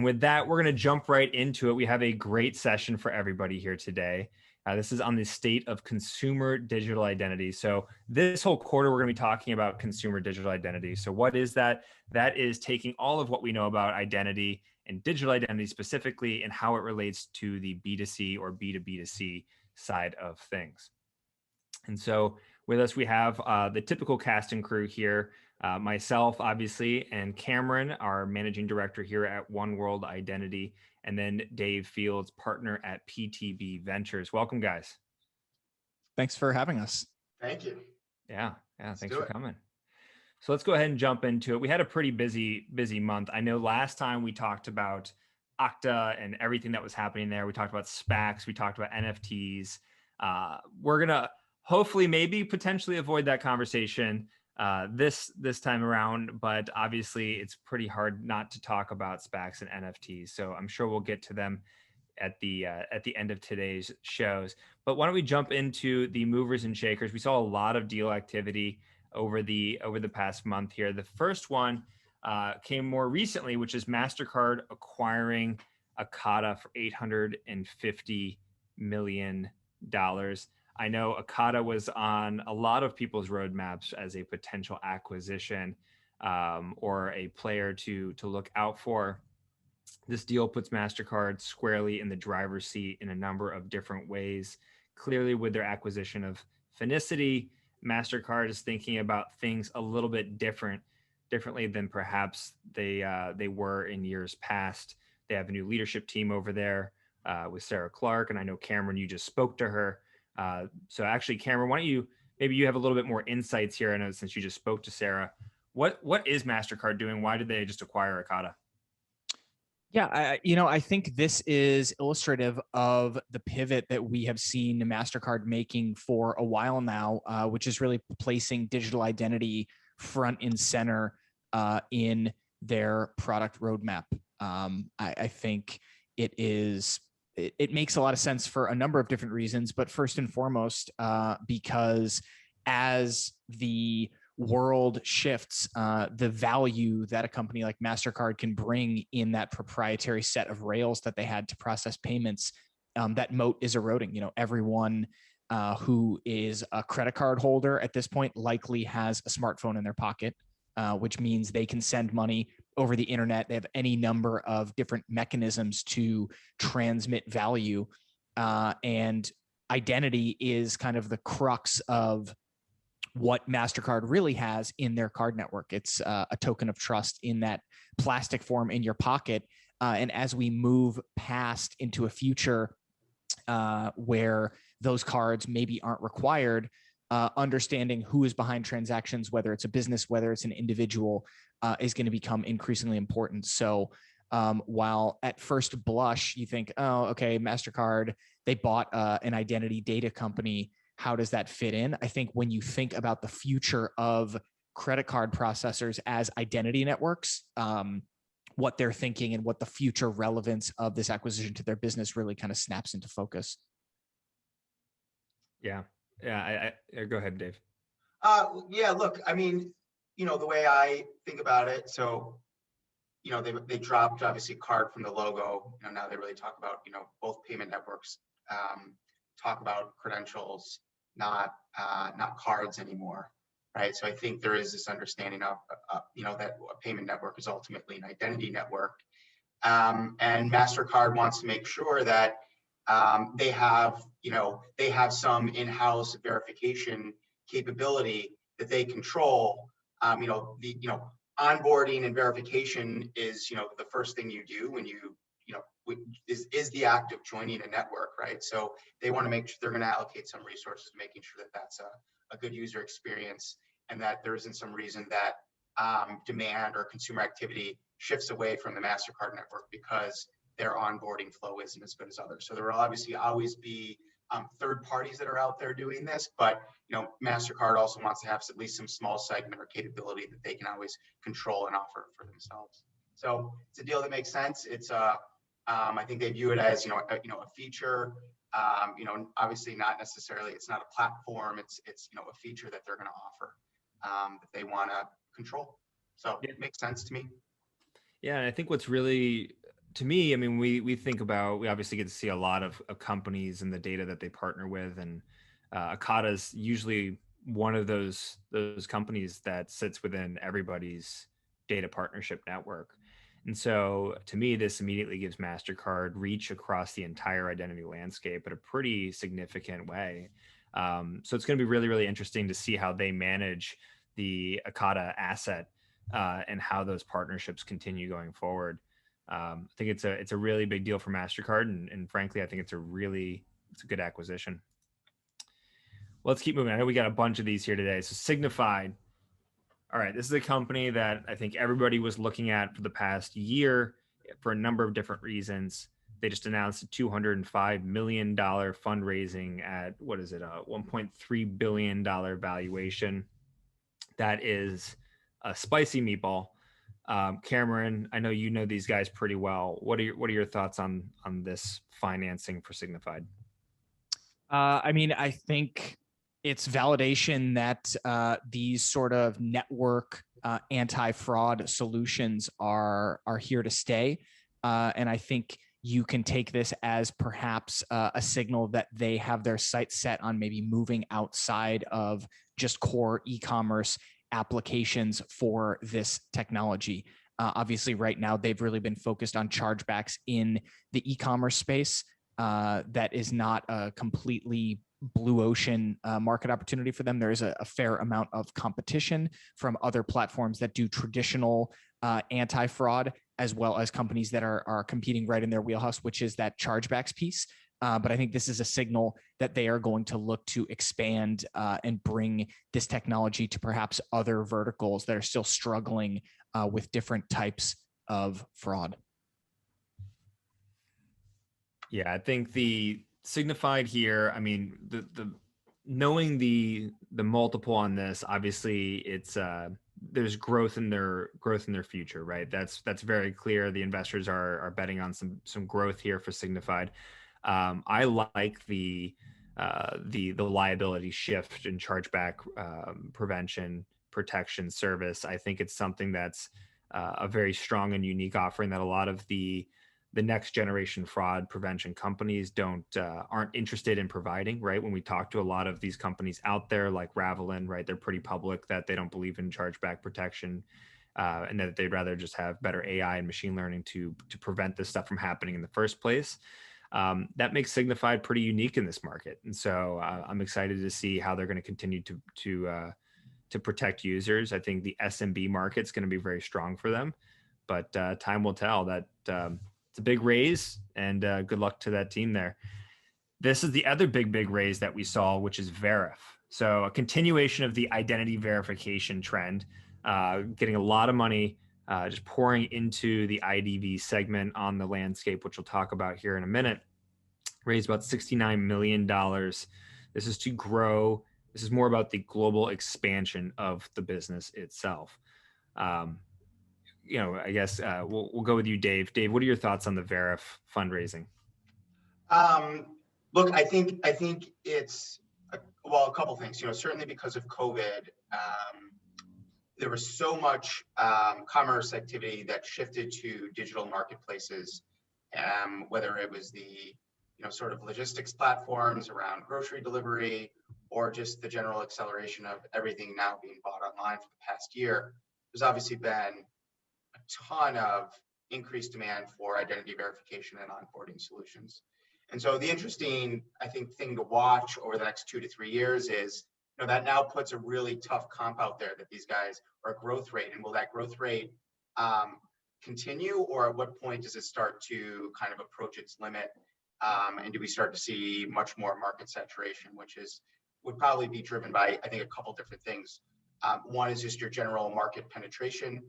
with that, we're going to jump right into it. We have a great session for everybody here today. This is on the state of consumer digital identity. So this whole quarter, we're going to be talking about consumer digital identity. So what is that? That is taking all of what we know about identity and digital identity specifically and how it relates to the B2C or B2B2C side of things. And so with us, we have the typical cast and crew here. Myself, obviously, and Cameron, our managing director here at One World Identity, and then Dave Fields, partner at PTB Ventures. Welcome, guys. Thanks for having us. Thank you. Yeah, thanks for coming. So let's go ahead and jump into it. We had a pretty busy month. I know last time we talked about Okta and everything that was happening there. We talked about SPACs. We talked about NFTs. We're going to hopefully maybe potentially avoid that conversation this time around, but obviously it's pretty hard not to talk about SPACs and NFTs. So I'm sure we'll get to them at the end of today's shows. But why don't we jump into the movers and shakers? We saw a lot of deal activity over the past month here. The first one came more recently, which is MasterCard acquiring Okta for $850 million. I know Okta was on a lot of people's roadmaps as a potential acquisition or a player to look out for. This deal puts MasterCard squarely in the driver's seat in a number of different ways. Clearly, with their acquisition of Finicity, MasterCard is thinking about things a little bit differently than perhaps they were in years past. They have a new leadership team over there with Sarah Clark, and I know Cameron, you just spoke to her. So actually, Cameron, why don't maybe you have a little bit more insights here. I know since you just spoke to Sarah, what is MasterCard doing? Why did they just acquire Okta? Yeah, I think this is illustrative of the pivot that we have seen MasterCard making for a while now, which is really placing digital identity front and center in their product roadmap. I think it makes a lot of sense for a number of different reasons, but first and foremost, because as the world shifts, the value that a company like MasterCard can bring in that proprietary set of rails that they had to process payments, that moat is eroding. Everyone who is a credit card holder at this point likely has a smartphone in their pocket, which means they can send money over the internet. They have any number of different mechanisms to transmit value. And identity is kind of the crux of what MasterCard really has in their card network. It's a token of trust in that plastic form in your pocket. And as we move past into a future where those cards maybe aren't required, understanding who is behind transactions, whether it's a business, whether it's an individual, is going to become increasingly important. So while at first blush, you think, oh, okay, MasterCard, they bought an identity data company. How does that fit in? I think when you think about the future of credit card processors as identity networks, what they're thinking and what the future relevance of this acquisition to their business really kind of snaps into focus. Yeah. I go ahead, Dave. Yeah, look, I mean, the way I think about it, so, they dropped obviously card from the logo. Now they really talk about, both payment networks talk about credentials, not cards anymore, right? So I think there is this understanding of, that a payment network is ultimately an identity network. And MasterCard wants to make sure that they have some in-house verification capability that they control. Onboarding and verification is, the first thing you do when you is the act of joining a network, right? So they want to make sure they're going to allocate some resources, making sure that that's a good user experience, and that there isn't some reason that demand or consumer activity shifts away from the MasterCard network because their onboarding flow isn't as good as others. So there will obviously always be third parties that are out there doing this, but MasterCard also wants to have at least some small segment or capability that they can always control and offer for themselves. So it's a deal that makes sense. It's I think they view it as a feature. Obviously not necessarily. It's not a platform. It's a feature that they're going to offer that they want to control. So it makes sense to me. Yeah, and I think what's really to me, I mean, we think about, we obviously get to see a lot of companies and the data that they partner with, and Akata is usually one of those companies that sits within everybody's data partnership network. And so to me, this immediately gives MasterCard reach across the entire identity landscape in a pretty significant way. So it's going to be really, really interesting to see how they manage the Akata asset and how those partnerships continue going forward. I think it's a really big deal for Mastercard, and frankly, I think it's a good acquisition. Let's keep moving. I know we got a bunch of these here today. So Signified. All right, this is a company that I think everybody was looking at for the past year for a number of different reasons. They just announced a $205 million fundraising at, what is it, a $1.3 billion valuation. That is a spicy meatball. Cameron, I know you know these guys pretty well. What are your thoughts on this financing for Signified? I mean, I think it's validation that these sort of network anti-fraud solutions are here to stay, and I think you can take this as perhaps a signal that they have their sights set on maybe moving outside of just core e-commerce applications for this technology. Obviously, right now, they've really been focused on chargebacks in the e-commerce space. That is not a completely blue ocean market opportunity for them. There is a fair amount of competition from other platforms that do traditional anti-fraud, as well as companies that are competing right in their wheelhouse, which is that chargebacks piece. But I think this is a signal that they are going to look to expand and bring this technology to perhaps other verticals that are still struggling with different types of fraud. Yeah, I think the Signified here, I mean, the knowing the multiple on this, obviously it's there's growth in their future, right? That's very clear. The investors are betting on some growth here for Signified. I like the liability shift and chargeback prevention protection service. I think it's something that's a very strong and unique offering that a lot of the next generation fraud prevention companies aren't interested in providing, right? When we talk to a lot of these companies out there like Ravelin, right, they're pretty public that they don't believe in chargeback protection, and that they'd rather just have better AI and machine learning to prevent this stuff from happening in the first place. That makes Signified pretty unique in this market, and so I'm excited to see how they're going to continue to protect users. I think the SMB market's going to be very strong for them, but time will tell. That it's a big raise, and good luck to that team there. This is the other big raise that we saw, which is Verif. So a continuation of the identity verification trend, getting a lot of money just pouring into the IDV segment on the landscape, which we'll talk about here in a minute. Raised about $69 million. This is to grow. This is more about the global expansion of the business itself. I guess we'll go with you, Dave. Dave, what are your thoughts on the Verif fundraising? Look, I think it's a couple things. Certainly because of COVID, there was so much commerce activity that shifted to digital marketplaces, whether it was the sort of logistics platforms around grocery delivery, or just the general acceleration of everything now being bought online for the past year. There's obviously been a ton of increased demand for identity verification and onboarding solutions. And so the interesting, I think, thing to watch over the next 2 to 3 years is, that now puts a really tough comp out there that these guys are growth rate. And will that growth rate continue, or at what point does it start to kind of approach its limit? And do we start to see much more market saturation, which would probably be driven by, I think, a couple different things. One is just your general market penetration.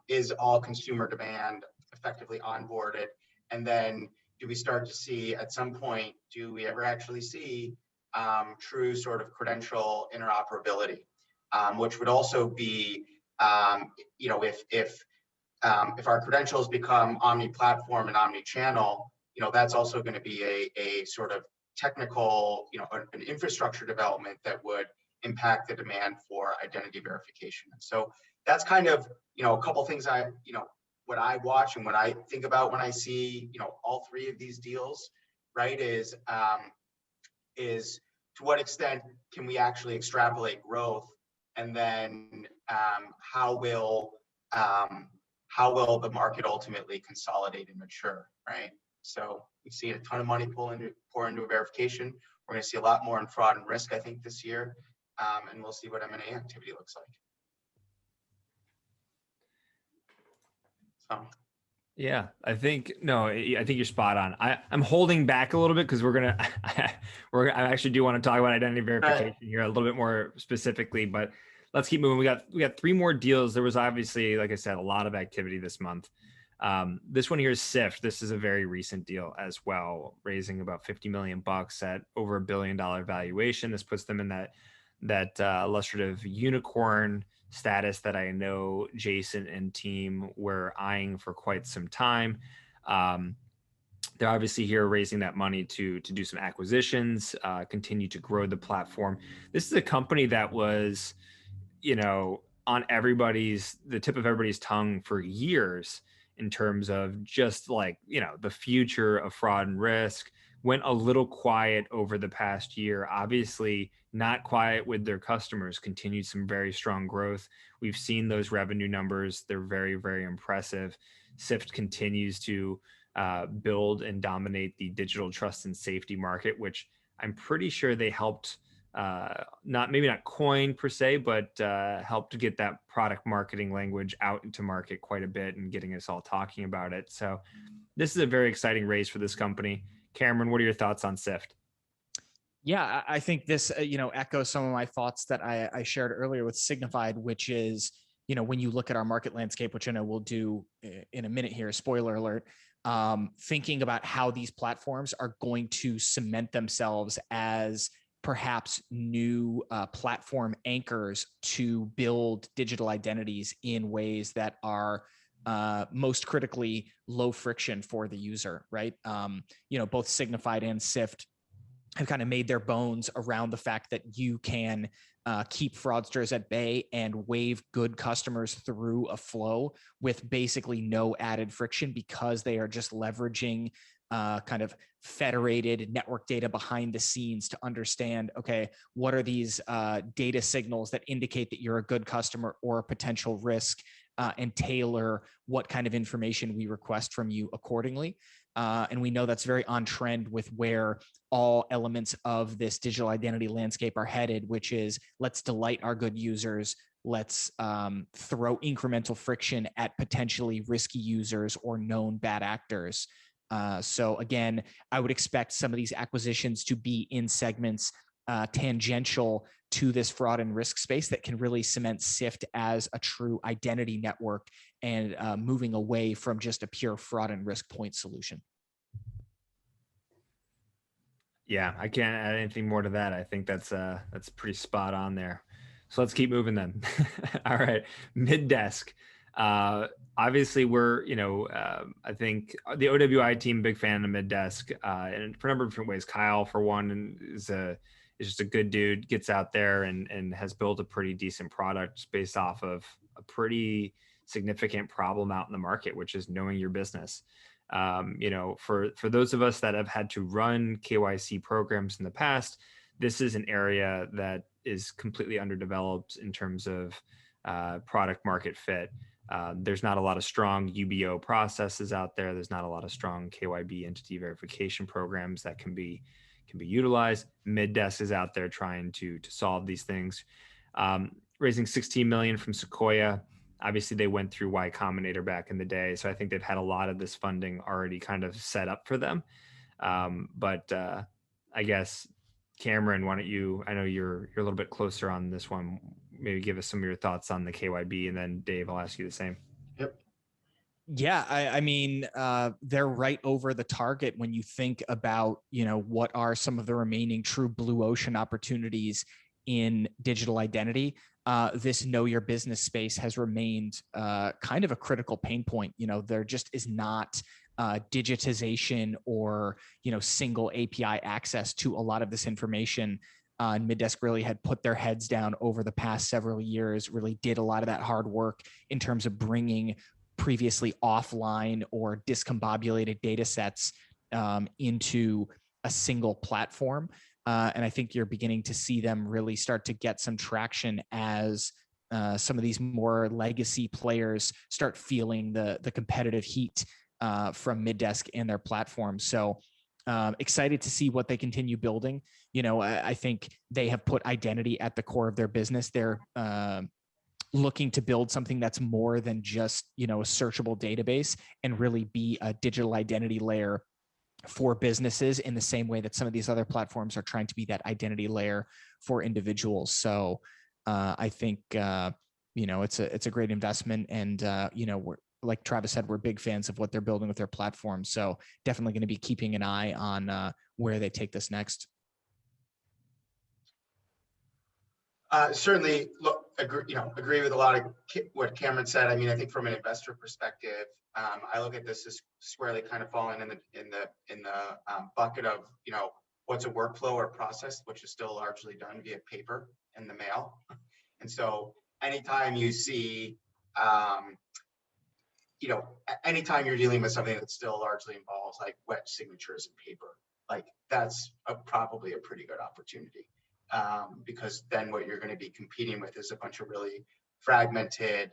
Is all consumer demand effectively onboarded? And then do we start to see at some point, do we ever actually see true sort of credential interoperability, which would also be, if our credentials become omni-platform and omni-channel, that's also going to be a sort of technical, an infrastructure development that would impact the demand for identity verification. So that's kind of, a couple things what I watch and what I think about when I see, all three of these deals, right, is to what extent can we actually extrapolate growth, and then how will the market ultimately consolidate and mature, right? So we've seen a ton of money pour into a verification. We're going to see a lot more in fraud and risk, I think, this year, and we'll see what M&A activity looks like. So. Yeah, I think you're spot on. I'm holding back a little bit because I actually do want to talk about identity verification here a little bit more specifically, but let's keep moving. We got three more deals. There was obviously, like I said, a lot of activity this month. This one here is Sift. This is a very recent deal as well, raising about $50 million at over $1 billion valuation. This puts them in that illustrative unicorn status that I know Jason and team were eyeing for quite some time. They're obviously here raising that money to do some acquisitions, continue to grow the platform. This is a company that was, on the tip of everybody's tongue for years in terms of just like, the future of fraud and risk. Went a little quiet over the past year, obviously not quiet with their customers, continued some very strong growth. We've seen those revenue numbers. They're very, very impressive. Sift continues to build and dominate the digital trust and safety market, which I'm pretty sure they helped maybe not coin per se, but helped to get that product marketing language out into market quite a bit and getting us all talking about it. So this is a very exciting raise for this company. Cameron, what are your thoughts on Sift? Yeah, I think this, echoes some of my thoughts that I shared earlier with Signified, which is, when you look at our market landscape, which I know we'll do in a minute here, spoiler alert, thinking about how these platforms are going to cement themselves as perhaps new platform anchors to build digital identities in ways that are most critically low friction for the user, right? Both Signified and Sift have kind of made their bones around the fact that you can keep fraudsters at bay and wave good customers through a flow with basically no added friction, because they are just leveraging kind of federated network data behind the scenes to understand, okay, what are these data signals that indicate that you're a good customer or a potential risk, and tailor what kind of information we request from you accordingly. And we know that's very on trend with where all elements of this digital identity landscape are headed, which is let's delight our good users. Let's throw incremental friction at potentially risky users or known bad actors. So again, I would expect some of these acquisitions to be in segments tangential to this fraud and risk space that can really cement Sift as a true identity network and moving away from just a pure fraud and risk point solution. Yeah, I can't add anything more to that. I think that's pretty spot on there. So let's keep moving then. All right, Middesk. Obviously, we're I think the OWI team, big fan of Middesk, and for a number of different ways. Kyle, for one, is just a good dude. Gets out there and has built a pretty decent product based off of a pretty significant problem out in the market, which is knowing your business. For those of us that have had to run KYC programs in the past, this is an area that is completely underdeveloped in terms of product market fit. There's not a lot of strong UBO processes out there. There's not a lot of strong KYB entity verification programs that can be utilized. Middesk is out there trying to solve these things. Raising $16 million from Sequoia. Obviously, they went through Y Combinator back in the day, so I think they've had a lot of this funding already kind of set up for them. But I guess, Cameron, why don't you? I know you're a little bit closer on this one. Maybe give us some of your thoughts on the KYB, and then Dave, I'll ask you the same. Yep. Yeah, I mean, they're right over the target when you think about, what are some of the remaining true blue ocean opportunities in digital identity. This know your business space has remained kind of a critical pain point. There just is not digitization or, single API access to a lot of this information. And Middesk really had put their heads down over the past several years, really did a lot of that hard work in terms of bringing previously offline or discombobulated data sets into a single platform. And I think you're beginning to see them really start to get some traction as some of these more legacy players start feeling the competitive heat from Middesk and their platform. So excited to see what they continue building. I think they have put identity at the core of their business. They're looking to build something that's more than just, a searchable database and really be a digital identity layer for businesses in the same way that some of these other platforms are trying to be that identity layer for individuals. So I think, it's a great investment. And, we're, like Travis said, we're big fans of what they're building with their platform. So definitely going to be keeping an eye on where they take this next. Certainly, agree with a lot of what Cameron said. I mean, I think from an investor perspective, I look at this as squarely kind of falling in the bucket of what's a workflow or process, which is still largely done via paper in the mail. And so, anytime you see, anytime you're dealing with something that still largely involves like wet signatures and paper, like that's probably a pretty good opportunity. Because then what you're going to be competing with is a bunch of really fragmented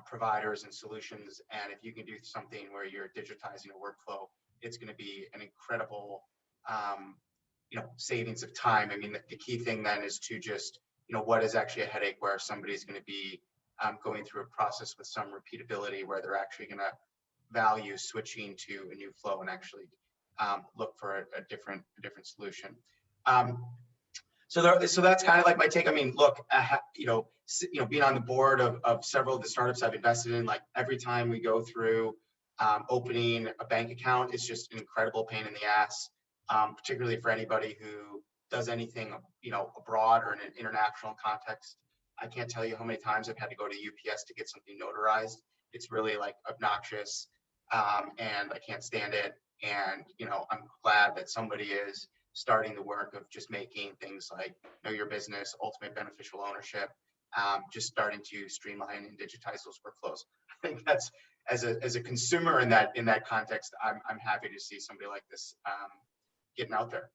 providers and solutions. And if you can do something where you're digitizing a workflow, it's going to be an incredible, savings of time. I mean, the key thing then is to just, what is actually a headache where somebody's going to be going through a process with some repeatability where they're actually going to value switching to a new flow and actually look for a different solution. So that's kind of like my take. I mean, look, being on the board of several of the startups I've invested in, like every time we go through opening a bank account, it's just an incredible pain in the ass, particularly for anybody who does anything, abroad or in an international context. I can't tell you how many times I've had to go to UPS to get something notarized. It's really like obnoxious, and I can't stand it. And, I'm glad that somebody is starting the work of just making things like know your business, ultimate beneficial ownership, just starting to streamline and digitize those workflows. I think that's as a consumer in that context, I'm happy to see somebody like this getting out there.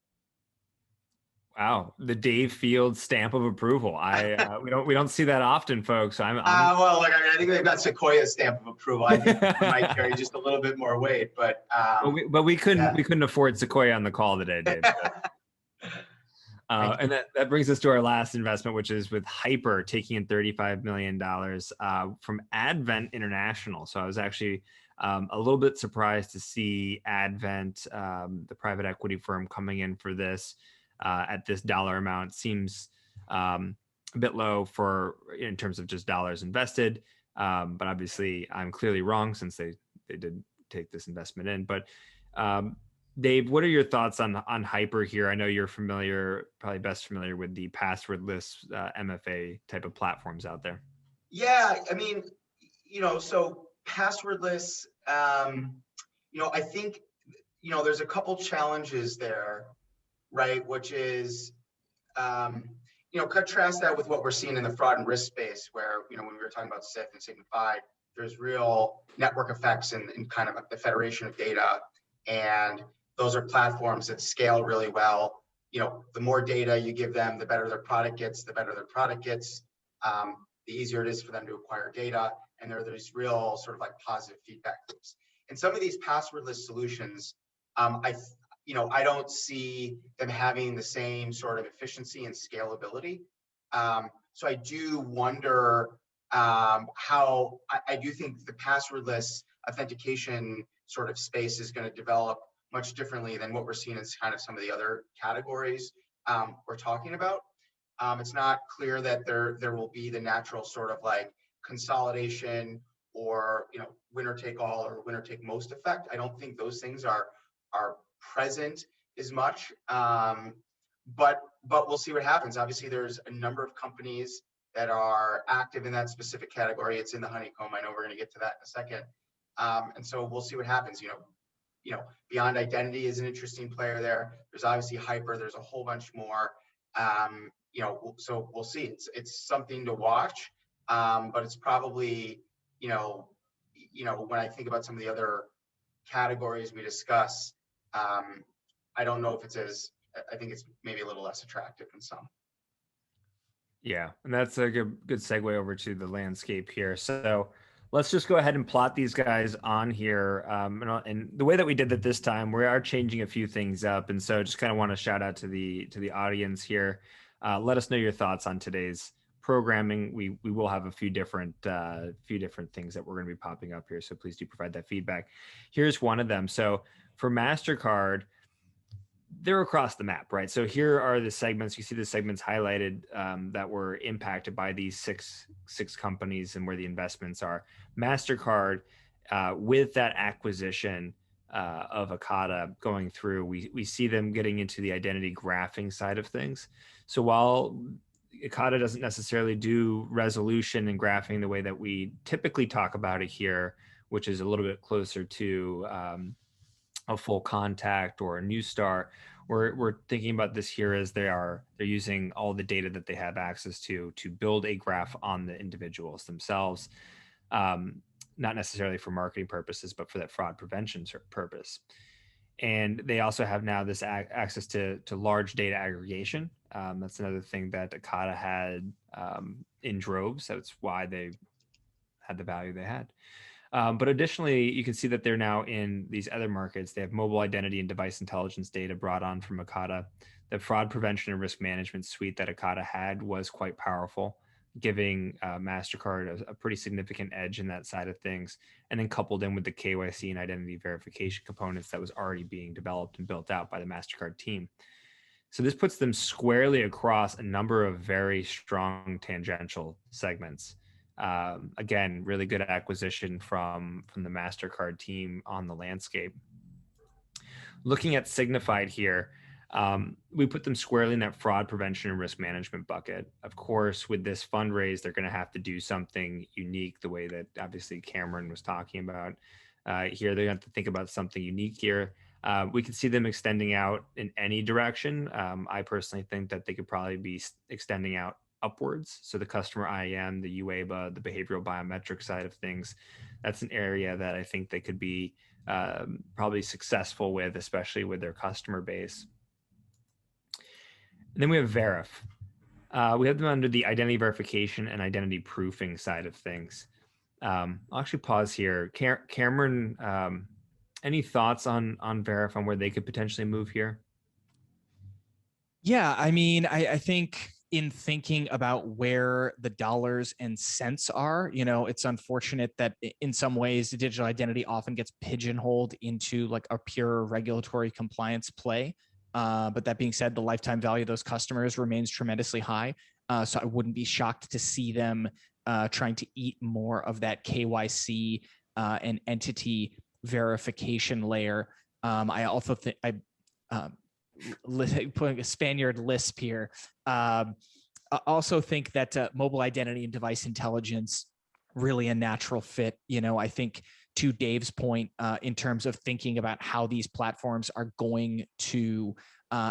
Wow, the Dave Field stamp of approval. We don't see that often, folks. Well, I think they've got Sequoia's stamp of approval. I think it might carry just a little bit more weight, but we couldn't afford Sequoia on the call today, Dave. And that brings us to our last investment, which is with Hyper taking in $35 million from Advent International. So I was actually a little bit surprised to see Advent, the private equity firm, coming in for this at this dollar amount. Seems a bit low in terms of just dollars invested. But obviously I'm clearly wrong since they did take this investment in. But Dave, what are your thoughts on Hyper here? I know you're probably best familiar with the passwordless MFA type of platforms out there. Yeah, I mean, so passwordless, I think, there's a couple challenges there, right? Which is, contrast that with what we're seeing in the fraud and risk space where, when we were talking about SIF and Signified, there's real network effects and kind of the federation of data. And those are platforms that scale really well. The more data you give them, the better their product gets, the easier it is for them to acquire data. And there are these real sort of like positive feedback loops. And some of these passwordless solutions, I don't see them having the same sort of efficiency and scalability. So I do wonder how I do think the passwordless authentication sort of space is going to develop much differently than what we're seeing in kind of some of the other categories we're talking about. It's not clear that there will be the natural sort of like consolidation or winner take all or winner take most effect. I don't think those things are present as much, but we'll see what happens. Obviously, there's a number of companies that are active in that specific category. It's in the honeycomb. I know we're going to get to that in a second. And so we'll see what happens. Beyond Identity is an interesting player there. There's obviously Hyper. There's a whole bunch more. So we'll see. It's something to watch, but it's probably when I think about some of the other categories we discuss, I don't know if it's I think it's maybe a little less attractive than some. Yeah, and that's a good segue over to the landscape here. So let's just go ahead and plot these guys on here. And the way that we did that this time, we are changing a few things up. And so just kind of want to shout out to the audience here. Let us know your thoughts on today's programming. We will have a few different things that we're going to be popping up here. So please do provide that feedback. Here's one of them. So for MasterCard, they're across the map, right? So here are the segments. You see the segments highlighted that were impacted by these six companies and where the investments are. MasterCard, with that acquisition of Ekata going through, we see them getting into the identity graphing side of things. So while Ekata doesn't necessarily do resolution and graphing the way that we typically talk about it here, which is a little bit closer to a full contact or a new start, we're thinking about this here as they're using all the data that they have access to build a graph on the individuals themselves, not necessarily for marketing purposes, but for that fraud prevention purpose. And they also have now this access to large data aggregation. That's another thing that Ekata had in droves. That's why they had the value they had. But additionally, you can see that they're now in these other markets. They have mobile identity and device intelligence data brought on from Ekata. The fraud prevention and risk management suite that Ekata had was quite powerful, giving MasterCard a pretty significant edge in that side of things. And then coupled in with the KYC and identity verification components that was already being developed and built out by the MasterCard team. So this puts them squarely across a number of very strong tangential segments. Again, really good acquisition from the MasterCard team on the landscape. Looking at Signified here, we put them squarely in that fraud prevention and risk management bucket. Of course, with this fundraise, they're going to have to do something unique, the way that obviously Cameron was talking about. Here, they're going to have to think about something unique here. We could see them extending out in any direction. I personally think that they could probably be extending out upwards. So the customer IAM, the UEBA, the behavioral biometric side of things, that's an area that I think they could be probably successful with, especially with their customer base. And then we have Verif. We have them under the identity verification and identity proofing side of things. I'll actually pause here. Cameron, any thoughts on Verif, on where they could potentially move here? Yeah, I mean, I think in thinking about where the dollars and cents are, it's unfortunate that in some ways the digital identity often gets pigeonholed into like a pure regulatory compliance play. But that being said, the lifetime value of those customers remains tremendously high. So I wouldn't be shocked to see them trying to eat more of that KYC and entity verification layer. I also think putting a Spaniard lisp here. I also think that mobile identity and device intelligence really a natural fit. I think to Dave's point, in terms of thinking about how these platforms are going to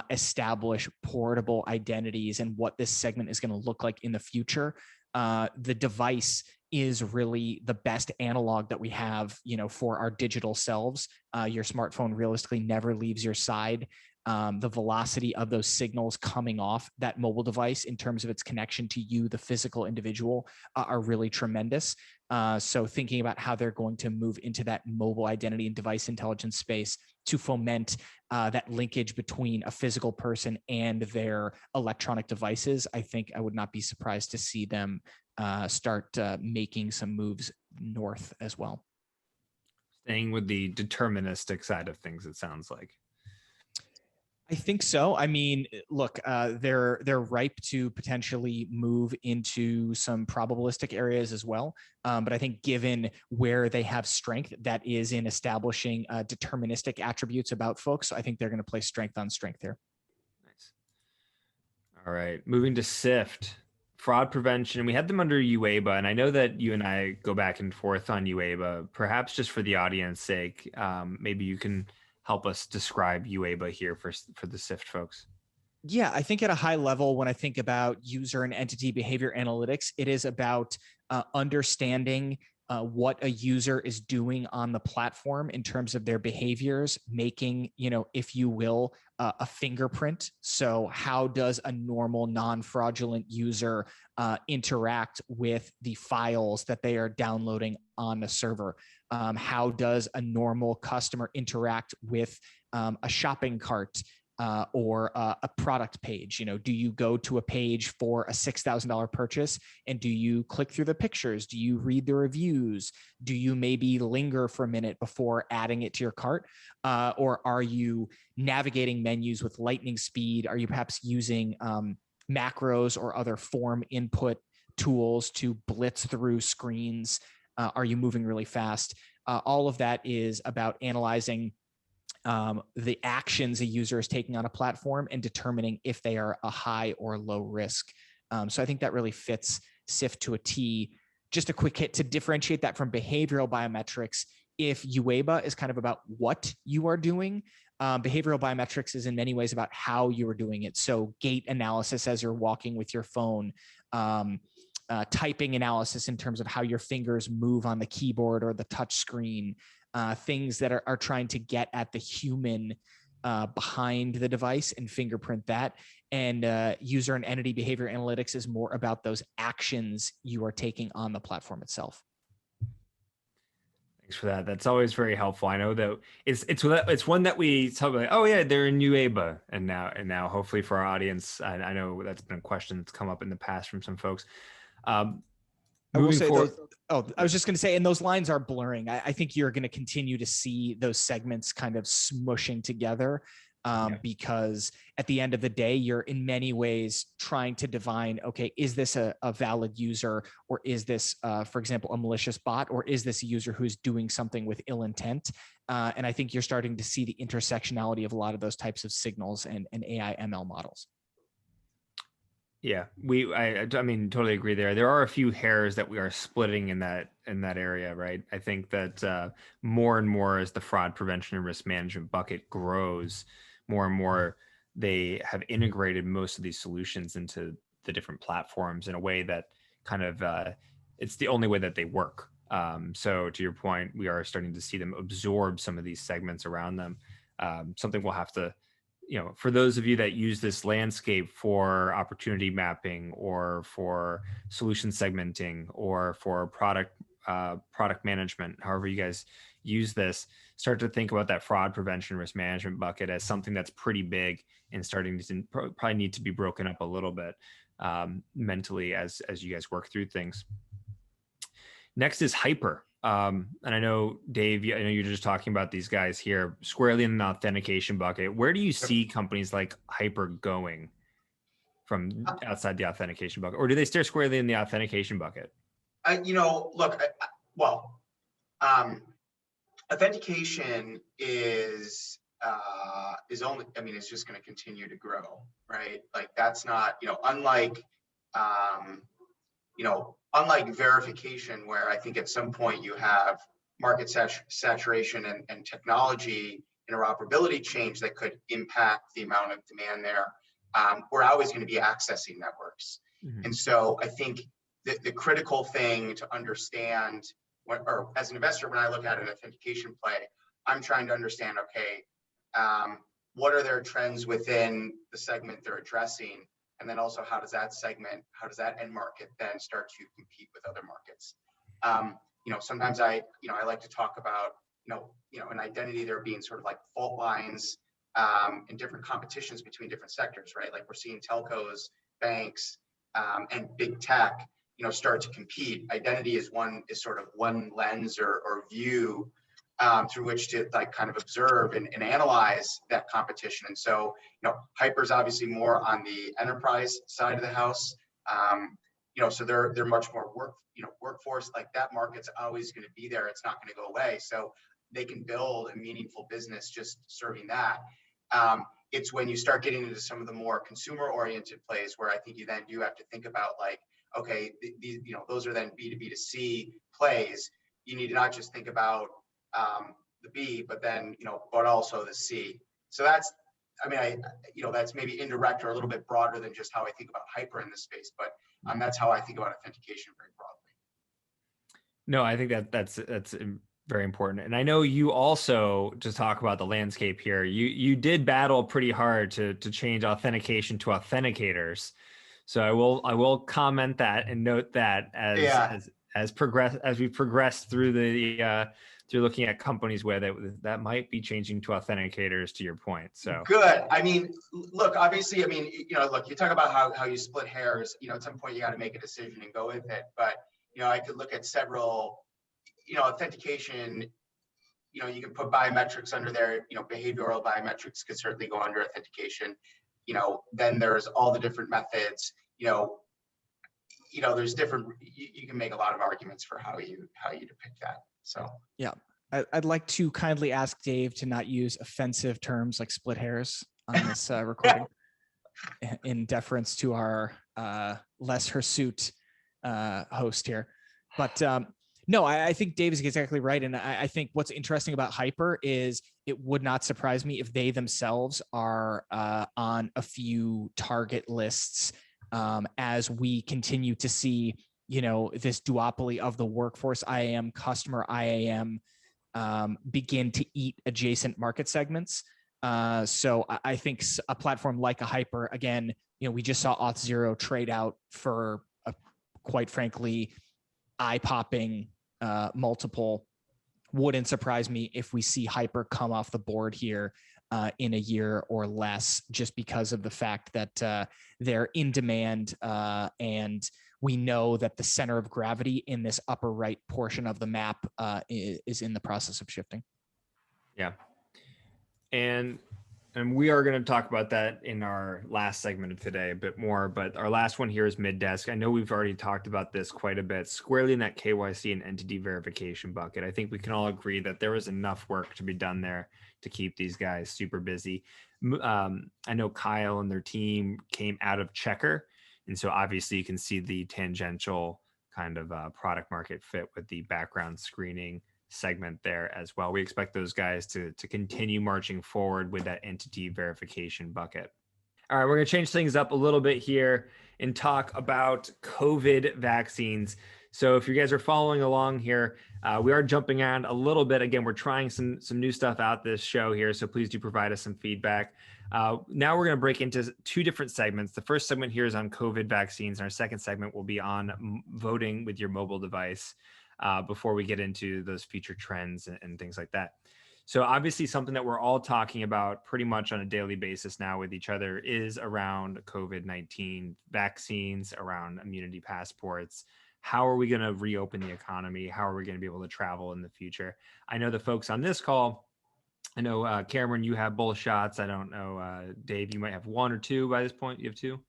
establish portable identities and what this segment is going to look like in the future, the device is really the best analog that we have, for our digital selves. Your smartphone realistically never leaves your side. The velocity of those signals coming off that mobile device in terms of its connection to you, the physical individual, are really tremendous. So thinking about how they're going to move into that mobile identity and device intelligence space to foment that linkage between a physical person and their electronic devices, I think I would not be surprised to see them start making some moves north as well. Staying with the deterministic side of things, it sounds like. I think so. I mean, look, they're ripe to potentially move into some probabilistic areas as well. But I think given where they have strength, that is in establishing deterministic attributes about folks, I think they're going to play strength on strength here. Nice. All right, moving to SIFT. Fraud prevention. We had them under UEBA, and I know that you and I go back and forth on UEBA. Perhaps just for the audience sake, maybe you can help us describe UEBA here for the SIFT folks. Yeah, I think at a high level, when I think about user and entity behavior analytics, it is about understanding what a user is doing on the platform in terms of their behaviors, making, if you will, a fingerprint. So how does a normal non-fraudulent user interact with the files that they are downloading on the server? How does a normal customer interact with a shopping cart or a product page? Do you go to a page for a $6,000 purchase and do you click through the pictures? Do you read the reviews? Do you maybe linger for a minute before adding it to your cart? Or are you navigating menus with lightning speed? Are you perhaps using macros or other form input tools to blitz through screens? Are you moving really fast? All of that is about analyzing the actions a user is taking on a platform and determining if they are a high or low risk. So I think that really fits SIFT to a T. Just a quick hit to differentiate that from behavioral biometrics. If UEBA is kind of about what you are doing, behavioral biometrics is in many ways about how you are doing it. So gait analysis as you're walking with your phone, typing analysis in terms of how your fingers move on the keyboard or the touch screen, things that are trying to get at the human behind the device and fingerprint that. And user and entity behavior analytics is more about those actions you are taking on the platform itself. Thanks for that. That's always very helpful. I know that it's one that we talk about. Oh yeah, they're in UEBA, and now hopefully for our audience, I know that's been a question that's come up in the past from some folks. I will say I was just going to say, and those lines are blurring. I think you're going to continue to see those segments kind of smushing together because at the end of the day, you're in many ways trying to divine, okay, is this a valid user, or is this, for example, a malicious bot, or is this a user who's doing something with ill intent? And I think you're starting to see the intersectionality of a lot of those types of signals and AI ML models. Yeah, I mean, totally agree there. There are a few hairs that we are splitting in that area, right? I think that more and more as the fraud prevention and risk management bucket grows, more and more they have integrated most of these solutions into the different platforms in a way that kind of it's the only way that they work. So to your point, we are starting to see them absorb some of these segments around them. Something we'll have to, for those of you that use this landscape for opportunity mapping or for solution segmenting or for product management, however you guys use this, start to think about that fraud prevention risk management bucket as something that's pretty big and starting to probably need to be broken up a little bit mentally as you guys work through things. Next is Hyper. And I know, Dave, I know you're just talking about these guys here squarely in the authentication bucket. Where do you see companies like Hyper going from outside the authentication bucket? Or do they stay squarely in the authentication bucket? Authentication is only, it's just going to continue to grow, right? Like that's not, unlike verification, where I think at some point you have market saturation and technology interoperability change that could impact the amount of demand there, we're always going to be accessing networks. Mm-hmm. And so I think the critical thing to understand, or as an investor, when I look at an authentication play, I'm trying to understand, okay, what are their trends within the segment they're addressing? And then also, how does that end market then start to compete with other markets? Sometimes I like to talk about, an identity there being sort of like fault lines and different competitions between different sectors, right? Like we're seeing telcos, banks, and big tech, start to compete. Identity is sort of one lens or view through which to like kind of observe and analyze that competition. And so, Hyper's obviously more on the enterprise side of the house. So they're much more workforce, like that market's always going to be there. It's not going to go away. So they can build a meaningful business just serving that. It's when you start getting into some of the more consumer oriented plays where I think you then do have to think about like, okay, those are then B2B2C plays. You need to not just think about the B, but then, but also the C. So that's maybe indirect or a little bit broader than just how I think about Hyper in this space, but that's how I think about authentication very broadly. No, I think that's very important. And I know you also, to talk about the landscape here, you did battle pretty hard to change authentication to authenticators. So I will comment that and note that Yeah. as we progress through through looking at companies where that might be changing to authenticators, to your point. So Good. I mean, look, obviously, I mean, look, you talk about how you split hairs, at some point you got to make a decision and go with it. But, I could look at several, authentication, you can put biometrics under there, behavioral biometrics could certainly go under authentication. Then there's all the different methods, there's different, you can make a lot of arguments for how you depict that. So, yeah. I'd like to kindly ask Dave to not use offensive terms like split hairs on this recording in deference to our less hirsute host here. But no, I think Dave is exactly right. And I think what's interesting about Hyper is it would not surprise me if they themselves are on a few target lists as we continue to see, this duopoly of the workforce IAM, customer IAM, begin to eat adjacent market segments. So I think a platform like a Hyper, again, we just saw Auth0 trade out for a, quite frankly, eye-popping multiple. Wouldn't surprise me if we see Hyper come off the board here in a year or less, just because of the fact that they're in demand and we know that the center of gravity in this upper right portion of the map is in the process of shifting. Yeah. And we are going to talk about that in our last segment of today a bit more, but our last one here is mid-desk. I know we've already talked about this quite a bit, squarely in that KYC and entity verification bucket. I think we can all agree that there was enough work to be done there to keep these guys super busy. I know Kyle and their team came out of Checker, and so obviously you can see the tangential kind of product market fit with the background screening segment there as well. We expect those guys to continue marching forward with that entity verification bucket. All right, we're going to change things up a little bit here and talk about COVID vaccines. So if you guys are following along here, we are jumping around a little bit. Again, we're trying some new stuff out this show here, so please do provide us some feedback. Now we're going to break into two different segments. The first segment here is on COVID vaccines, and our second segment will be on voting with your mobile device. Before we get into those future trends and things like that. So obviously something that we're all talking about pretty much on a daily basis now with each other is around COVID-19 vaccines, around immunity passports. How are we going to reopen the economy? How are we going to be able to travel in the future? I know the folks on this call, I know Cameron, you have both shots. I don't know, Dave, you might have one or two by this point. You have two?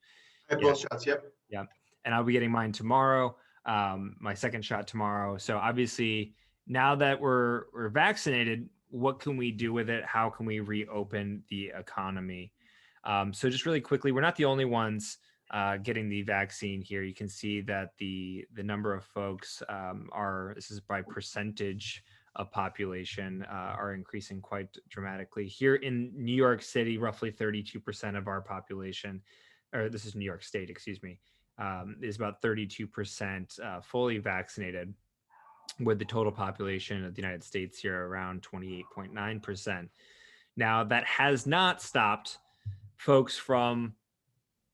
I have both shots, yep. Yeah. And I'll be getting mine tomorrow. My second shot tomorrow. So obviously now that we're vaccinated, what can we do with it? How can we reopen the economy? So just really quickly, we're not the only ones getting the vaccine here. You can see that the number of folks this is by percentage of population, are increasing quite dramatically. Here in New York City, roughly 32% of our population, or this is New York State, excuse me, is about 32% fully vaccinated, with the total population of the United States here around 28.9%. Now, that has not stopped folks from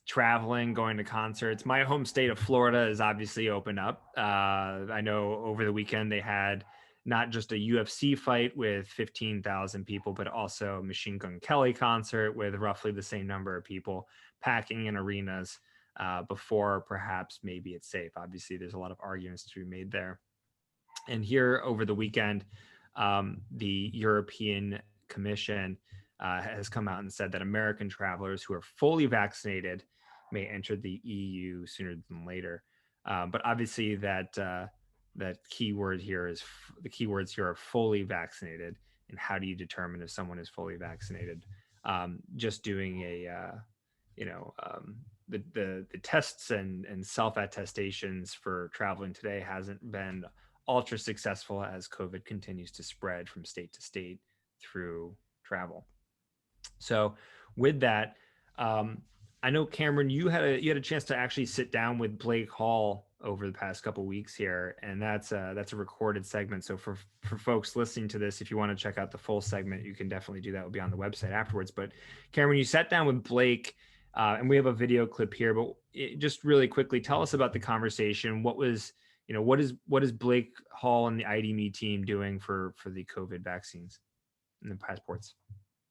traveling, going to concerts. My home state of Florida is obviously open up. I know over the weekend they had not just a UFC fight with 15,000 people, but also a Machine Gun Kelly concert with roughly the same number of people packing in arenas. Before perhaps maybe it's safe. Obviously, there's a lot of arguments to be made there. And here over the weekend, the European Commission has come out and said that American travelers who are fully vaccinated may enter the EU sooner than later. But obviously that keyword here is the keywords here are fully vaccinated. And how do you determine if someone is fully vaccinated? Just doing the tests and self-attestations for traveling today hasn't been ultra successful as COVID continues to spread from state to state through travel. So with that, I know Cameron, you had a chance to actually sit down with Blake Hall over the past couple weeks here, and that's a recorded segment. So for folks listening to this, if you want to check out the full segment, you can definitely do that. It'll be on the website afterwards. But Cameron, you sat down with Blake, and we have a video clip here, but just really quickly, tell us about the conversation. What was, what is Blake Hall and the IDME team doing for the COVID vaccines and the passports?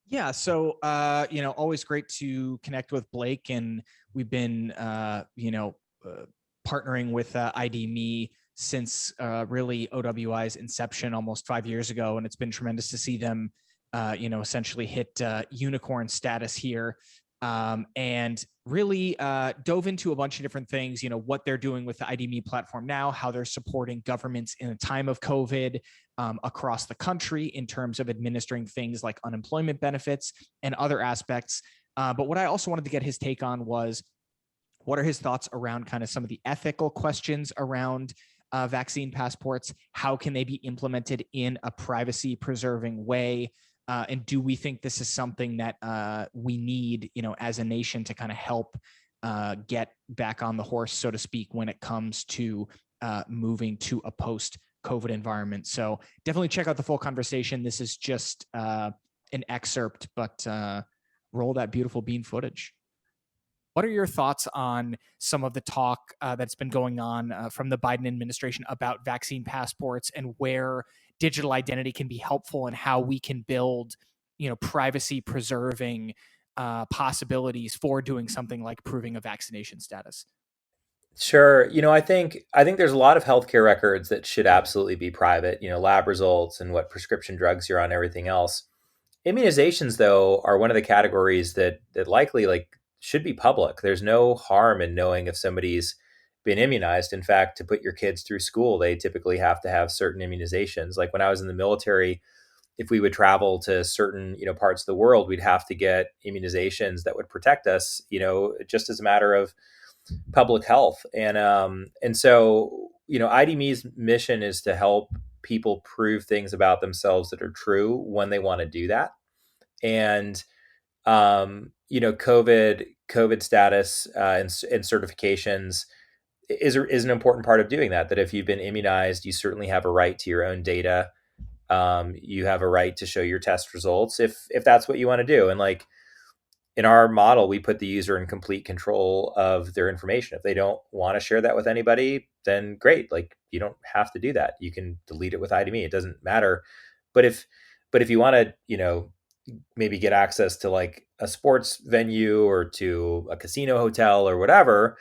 Yeah. So, always great to connect with Blake, and we've been, partnering with IDMe since really OWI's inception almost 5 years ago. And it's been tremendous to see them, essentially hit unicorn status here. And really dove into a bunch of different things, what they're doing with the IDMe platform now, how they're supporting governments in a time of COVID across the country in terms of administering things like unemployment benefits and other aspects. But what I also wanted to get his take on was, what are his thoughts around kind of some of the ethical questions around vaccine passports? How can they be implemented in a privacy preserving way? And do we think this is something that we need, as a nation to kind of help get back on the horse, so to speak, when it comes to moving to a post-COVID environment? So definitely check out the full conversation. This is just an excerpt, but roll that beautiful bean footage. What are your thoughts on some of the talk that's been going on from the Biden administration about vaccine passports and where digital identity can be helpful and how we can build, privacy preserving possibilities for doing something like proving a vaccination status? Sure. I think there's a lot of healthcare records that should absolutely be private, lab results and what prescription drugs you're on, everything else. Immunizations, though, are one of the categories that likely should be public. There's no harm in knowing if somebody's been immunized. In fact, to put your kids through school, they typically have to have certain immunizations. Like when I was in the military, if we would travel to certain, parts of the world, we'd have to get immunizations that would protect us, just as a matter of public health. And so, IDME's mission is to help people prove things about themselves that are true when they want to do that. And COVID status and certifications is an important part of doing that. That if you've been immunized, you certainly have a right to your own data. You have a right to show your test results if that's what you want to do. And in our model, we put the user in complete control of their information. If they don't want to share that with anybody, then great. You don't have to do that. You can delete it with IDME. It doesn't matter. But if you want to, maybe get access to a sports venue or to a casino hotel or whatever,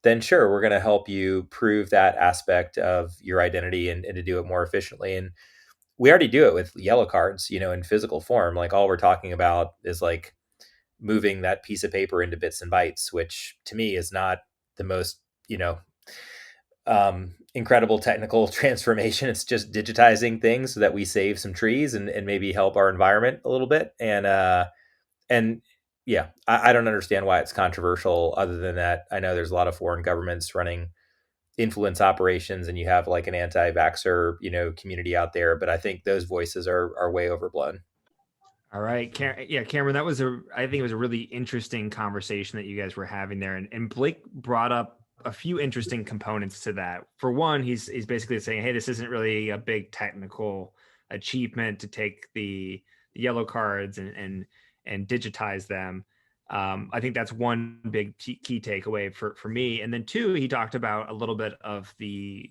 then sure, we're going to help you prove that aspect of your identity and to do it more efficiently. And we already do it with yellow cards, in physical form. All we're talking about is moving that piece of paper into bits and bytes, which to me is not the most, incredible technical transformation. It's just digitizing things so that we save some trees and maybe help our environment a little bit. And yeah, I don't understand why it's controversial other than that. I know there's a lot of foreign governments running influence operations and you have an anti-vaxxer, community out there, but I think those voices are way overblown. All right. Cameron, I think it was a really interesting conversation that you guys were having there. And Blake brought up a few interesting components to that. For one, he's basically saying, hey, this isn't really a big technical achievement to take the yellow cards and digitize them. I think that's one big key takeaway for me. And then two, he talked about a little bit of the,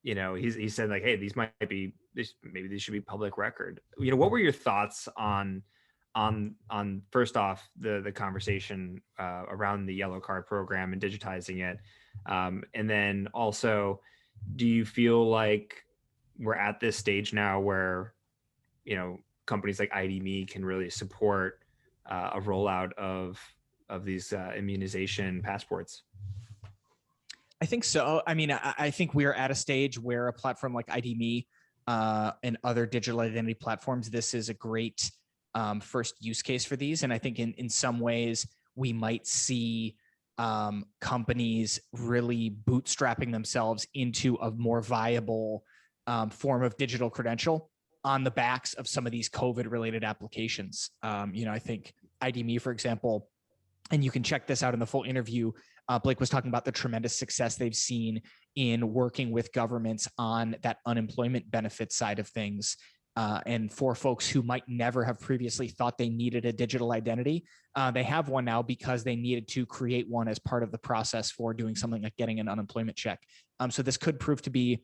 he said hey, maybe these should be public record. What were your thoughts on first off the conversation around the yellow card program and digitizing it, and then also, do you feel like we're at this stage now where companies like IDMe can really support a rollout of these immunization passports? I think so. I mean, I think we're at a stage where a platform like IDMe and other digital identity platforms, this is a great first use case for these. And I think in some ways we might see companies really bootstrapping themselves into a more viable form of digital credential on the backs of some of these COVID related applications. I think IDMe, for example, and you can check this out in the full interview, Blake was talking about the tremendous success they've seen in working with governments on that unemployment benefit side of things. And for folks who might never have previously thought they needed a digital identity, they have one now because they needed to create one as part of the process for doing something like getting an unemployment check. So this could prove to be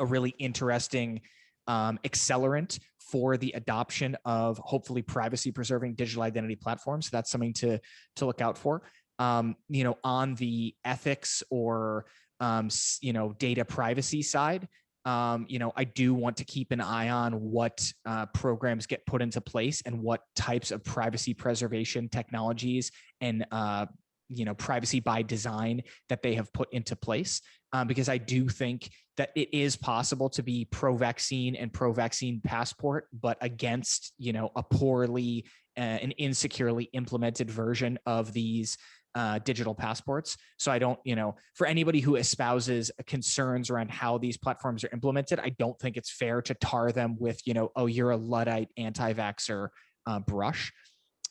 a really interesting accelerant for the adoption of hopefully privacy preserving digital identity platforms. So that's something to look out for. On the ethics or data privacy side, I do want to keep an eye on what programs get put into place and what types of privacy preservation technologies and privacy by design that they have put into place, because I do think that it is possible to be pro-vaccine and pro-vaccine passport, but against a poorly and insecurely implemented version of these digital passports. So I don't, for anybody who espouses concerns around how these platforms are implemented, I don't think it's fair to tar them with, oh, you're a Luddite anti-vaxxer brush.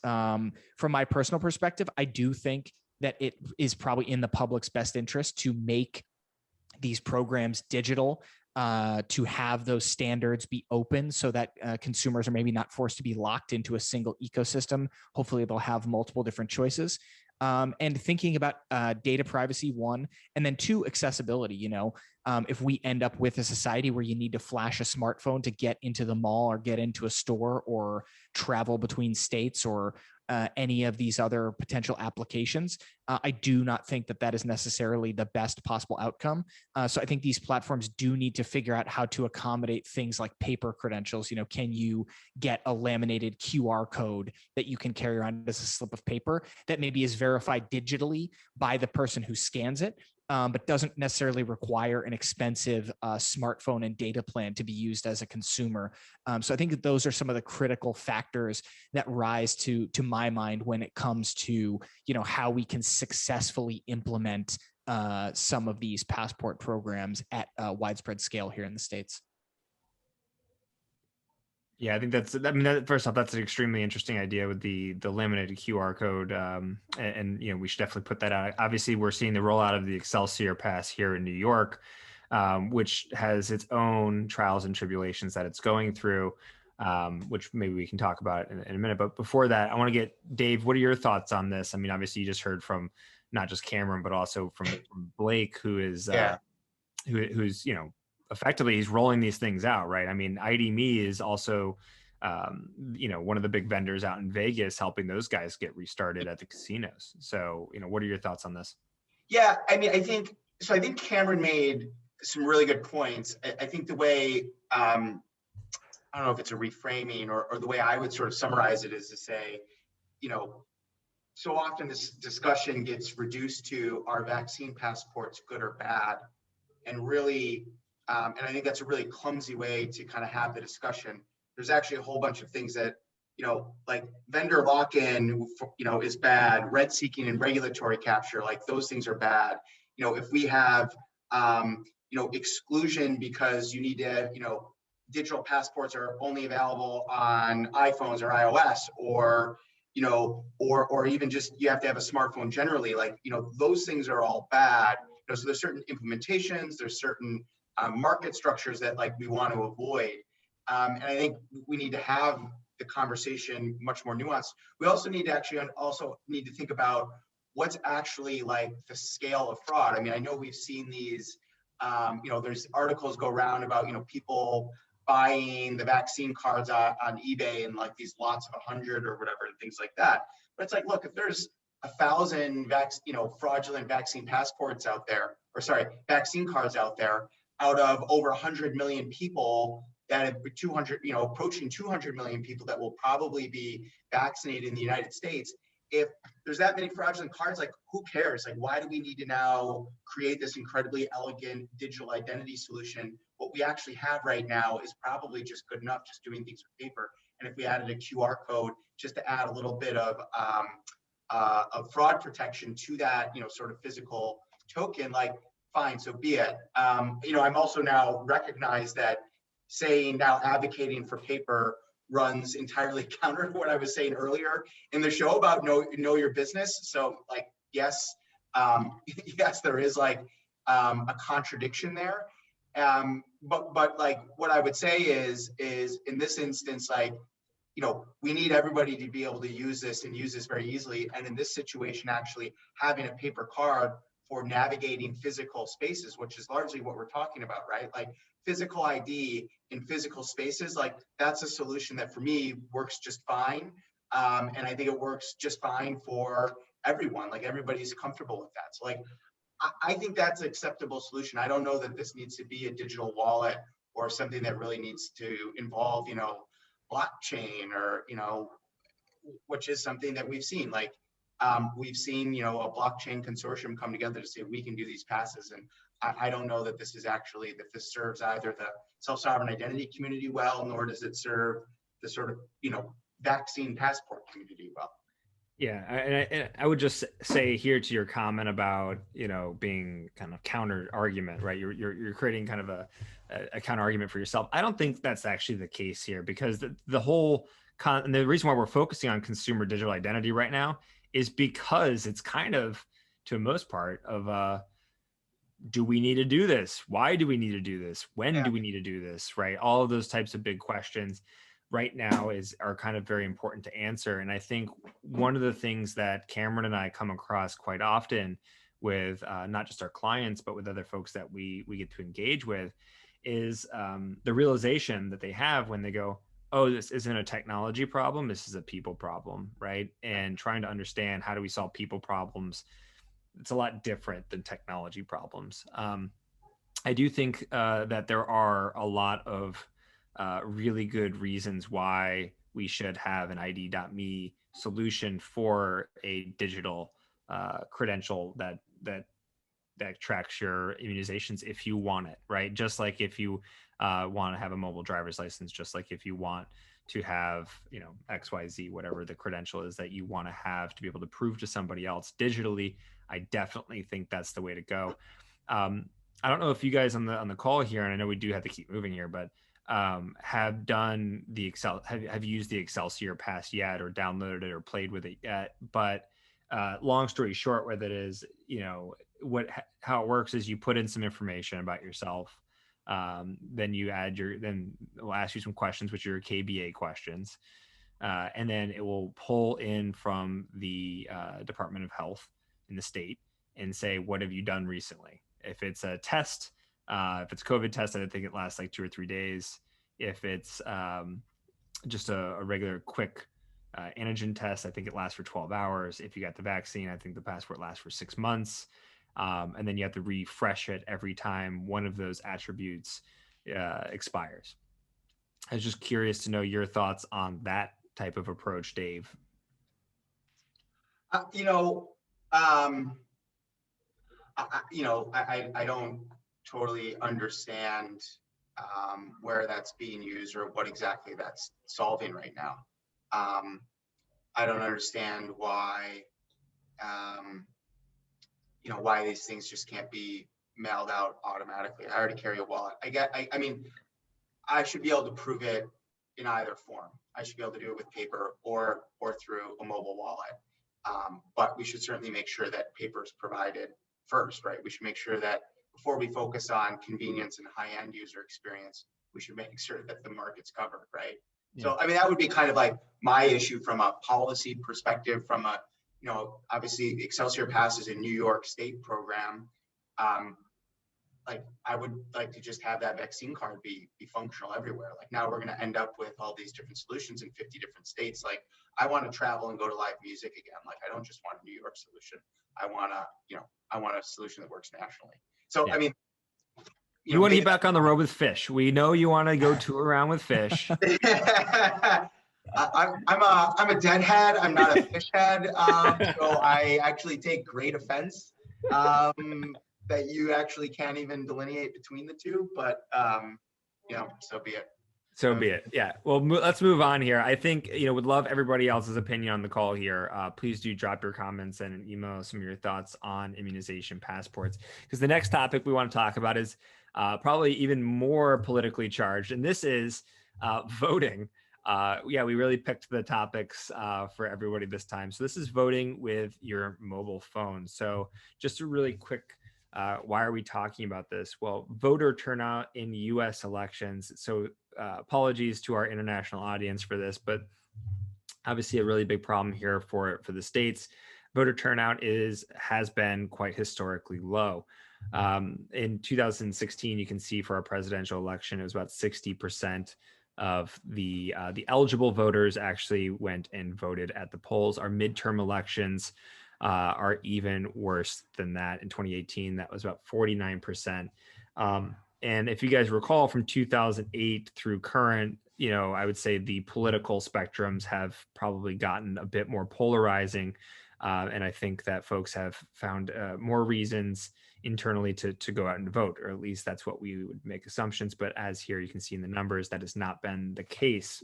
From my personal perspective, I do think that it is probably in the public's best interest to make these programs digital, to have those standards be open so that consumers are maybe not forced to be locked into a single ecosystem. Hopefully they'll have multiple different choices. And thinking about data privacy, one, and then two, accessibility. If we end up with a society where you need to flash a smartphone to get into the mall or get into a store or travel between states or any of these other potential applications, I do not think that that is necessarily the best possible outcome. So I think these platforms do need to figure out how to accommodate things like paper credentials. Can you get a laminated QR code that you can carry around as a slip of paper that maybe is verified digitally by the person who scans it, but doesn't necessarily require an expensive smartphone and data plan to be used as a consumer. So I think that those are some of the critical factors that rise to my mind when it comes to how we can successfully implement some of these passport programs at a widespread scale here in the States. Yeah, I think first off, that's an extremely interesting idea with the laminated QR code. And we should definitely put that out. Obviously, we're seeing the rollout of the Excelsior Pass here in New York, which has its own trials and tribulations that it's going through, which maybe we can talk about in a minute. But before that, I want to get Dave, what are your thoughts on this? I mean, obviously you just heard from not just Cameron, but also from Blake, who is who's effectively he's rolling these things out, right? I mean, ID.me is also, one of the big vendors out in Vegas, helping those guys get restarted at the casinos. So, what are your thoughts on this? Yeah, I mean, I think Cameron made some really good points. I think the way, I don't know if it's a reframing or the way I would sort of summarize it is to say, so often this discussion gets reduced to, are vaccine passports good or bad? And really, and I think that's a really clumsy way to kind of have the discussion. There's actually a whole bunch of things that, like vendor lock-in, is bad. Rent seeking and regulatory capture, like those things are bad. If we have, exclusion because you need to, digital passports are only available on iPhones or iOS, or even just you have to have a smartphone generally, like, those things are all bad. So there's certain implementations, there's certain market structures that like we want to avoid. And I think we need to have the conversation much more nuanced. We also need to think about what's actually like the scale of fraud. I mean, I know we've seen these, there's articles go around about, people buying the vaccine cards on eBay and like these lots of 100 or whatever and things like that. But it's like, look, if there's 1,000 fraudulent vaccine passports out there, vaccine cards out there, out of over 100 million people that have 200, approaching 200 million people that will probably be vaccinated in the United States. If there's that many fraudulent cards, like who cares? Like, why do we need to now create this incredibly elegant digital identity solution? What we actually have right now is probably just good enough, just doing things with paper. And if we added a QR code just to add a little bit of fraud protection to that, sort of physical token, like fine, so be it. I'm also now recognize that now advocating for paper runs entirely counter to what I was saying earlier in the show about know your business. So like, yes, yes, there is like a contradiction there. But like what I would say is in this instance, like, we need everybody to be able to use this and use this very easily. And in this situation, actually having a paper card for navigating physical spaces, which is largely what we're talking about, right? Like physical ID in physical spaces, like that's a solution that for me works just fine. And I think it works just fine for everyone. Like everybody's comfortable with that. So like, I think that's an acceptable solution. I don't know that this needs to be a digital wallet or something that really needs to involve, blockchain or, which is something that we've seen. Like we've seen, a blockchain consortium come together to say we can do these passes. And I don't know that this serves either the self-sovereign identity community well, nor does it serve the sort of, vaccine passport community well. Yeah, and I would just say here to your comment about being kind of counter argument, right? You're creating kind of a counter argument for yourself. I don't think that's actually the case here, because the whole and the reason why we're focusing on consumer digital identity right now is because it's kind of, to most part, of do we need to do this? Why do we need to do this? When do we need to do this? Right? All of those types of big questions right now are kind of very important to answer. And I think one of the things that Cameron and I come across quite often with not just our clients, but with other folks that we get to engage with is the realization that they have when they go, oh, this isn't a technology problem, this is a people problem, right? And trying to understand, how do we solve people problems? It's a lot different than technology problems. I do think that there are a lot of really good reasons why we should have an ID.me solution for a digital credential that tracks your immunizations if you want it, right? Just like if you want to have a mobile driver's license, just like if you want to have, XYZ, whatever the credential is that you want to have to be able to prove to somebody else digitally, I definitely think that's the way to go. I don't know if you guys on the call here, and I know we do have to keep moving here, but have done the have used the Excelsior Pass yet, or downloaded it or played with it yet. But long story short, what it is, how it works is you put in some information about yourself. Then we'll ask you some questions, which are your KBA questions. And then it will pull in from the Department of Health in the state and say, what have you done recently? If it's a test, if it's COVID test, I think it lasts like 2 or 3 days. If it's just a regular quick antigen test, I think it lasts for 12 hours. If you got the vaccine, I think the passport lasts for 6 months. And then you have to refresh it every time one of those attributes expires. I was just curious to know your thoughts on that type of approach, Dave. I don't totally understand where that's being used or what exactly that's solving right now. I don't understand why, why these things just can't be mailed out automatically. I already carry a wallet. I mean, I should be able to prove it in either form. I should be able to do it with paper or through a mobile wallet. But we should certainly make sure that paper is provided first, right? We should make sure that before we focus on convenience and high-end user experience, we should make sure that the market's covered, right? Yeah. So, I mean, that would be kind of like my issue from a policy perspective, from a, obviously Excelsior Pass is a New York State program. Like I would like to just have that vaccine card be functional everywhere. Like now we're going to end up with all these different solutions in 50 different states. Like I want to travel and go to live music again. Like I don't just want a New York solution. I want a solution that works nationally. So, yeah. I mean, you want to be back on the road with Fish. We know you want to go tour around with Fish. I'm a deadhead. I'm not a fish head. So I actually take great offense that you actually can't even delineate between the two. But so be it. So be it. Yeah. Well, let's move on here. I think, would love everybody else's opinion on the call here. Please do drop your comments and email some of your thoughts on immunization passports, because the next topic we want to talk about is probably even more politically charged. And this is voting. Yeah, we really picked the topics for everybody this time. So this is voting with your mobile phone. So just a really quick, why are we talking about this? Well, voter turnout in U.S. elections. So apologies to our international audience for this, but obviously a really big problem here for the states. Voter turnout has been quite historically low. In 2016, you can see for our presidential election, it was about 60% of the eligible voters actually went and voted at the polls. Our midterm elections are even worse than that. In 2018, that was about 49%. And if you guys recall, from 2008 through current, I would say the political spectrums have probably gotten a bit more polarizing. And I think that folks have found more reasons internally to go out and vote, or at least that's what we would make assumptions. But as here you can see in the numbers, that has not been the case.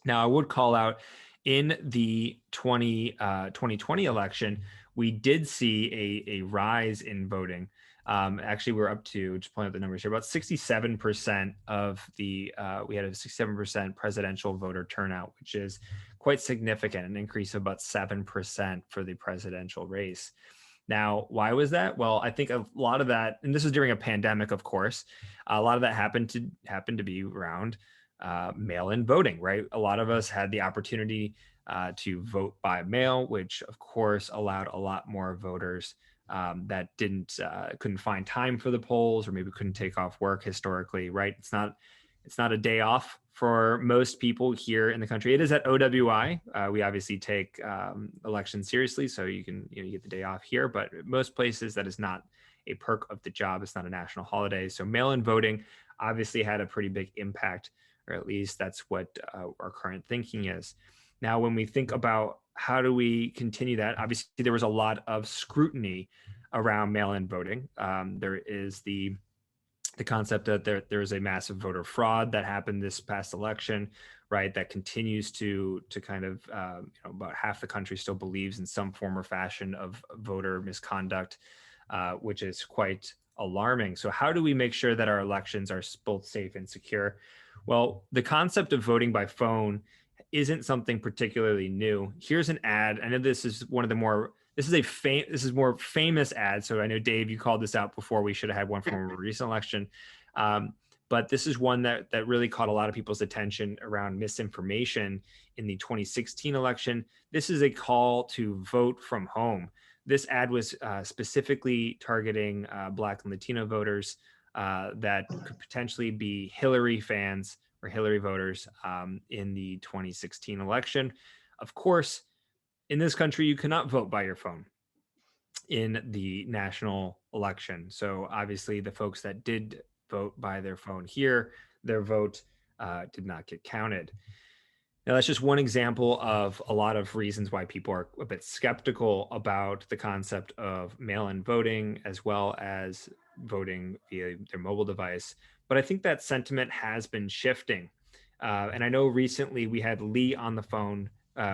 Now, I would call out in the 2020 election, we did see a rise in voting. Actually, we're up to, just pulling up the numbers here, about 67% of we had a 67% presidential voter turnout, which is quite significant, an increase of about 7% for the presidential race. Now, why was that? Well, I think a lot of that, and this was during a pandemic, of course, a lot of that happened to be around mail-in voting, right? A lot of us had the opportunity to vote by mail, which of course allowed a lot more voters that couldn't find time for the polls, or maybe couldn't take off work historically, right? It's not a day off for most people here in the country. It is at OWI. We obviously take elections seriously, so you get the day off here. But most places, that is not a perk of the job. It's not a national holiday. So mail-in voting obviously had a pretty big impact, or at least that's what our current thinking is. Now, when we think about how do we continue that, obviously there was a lot of scrutiny around mail-in voting. There is the concept that there's a massive voter fraud that happened this past election, right? That continues to kind of, about half the country still believes in some form or fashion of voter misconduct, which is quite alarming. So how do we make sure that our elections are both safe and secure? Well, the concept of voting by phone isn't something particularly new. Here's an ad. I know this is one of the more, this is more famous ad. So I know, Dave, you called this out before. We should have had one from a recent election. But this is one that really caught a lot of people's attention around misinformation in the 2016 election. This is a call to vote from home. This ad was specifically targeting Black and Latino voters that could potentially be Hillary fans or Hillary voters in the 2016 election. Of course, in this country, you cannot vote by your phone in the national election. So obviously the folks that did vote by their phone here, their vote did not get counted. Now, that's just one example of a lot of reasons why people are a bit skeptical about the concept of mail-in voting, as well as voting via their mobile device. But I think that sentiment has been shifting. And I know recently we had Lee on the phone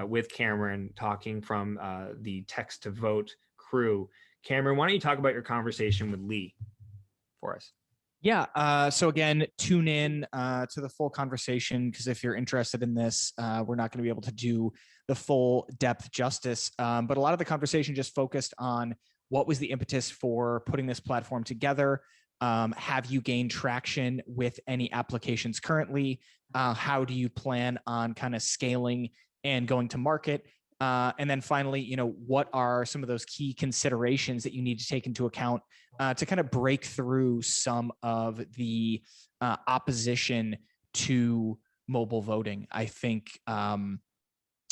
with Cameron talking from the Text to Vote crew. Cameron, why don't you talk about your conversation with Lee for us? Yeah. So again, tune in to the full conversation, because if you're interested in this, we're not going to be able to do the full depth justice. But a lot of the conversation just focused on what was the impetus for putting this platform together. Have you gained traction with any applications currently? How do you plan on kind of scaling and going to market? And then finally, what are some of those key considerations that you need to take into account to kind of break through some of the opposition to mobile voting? I think, on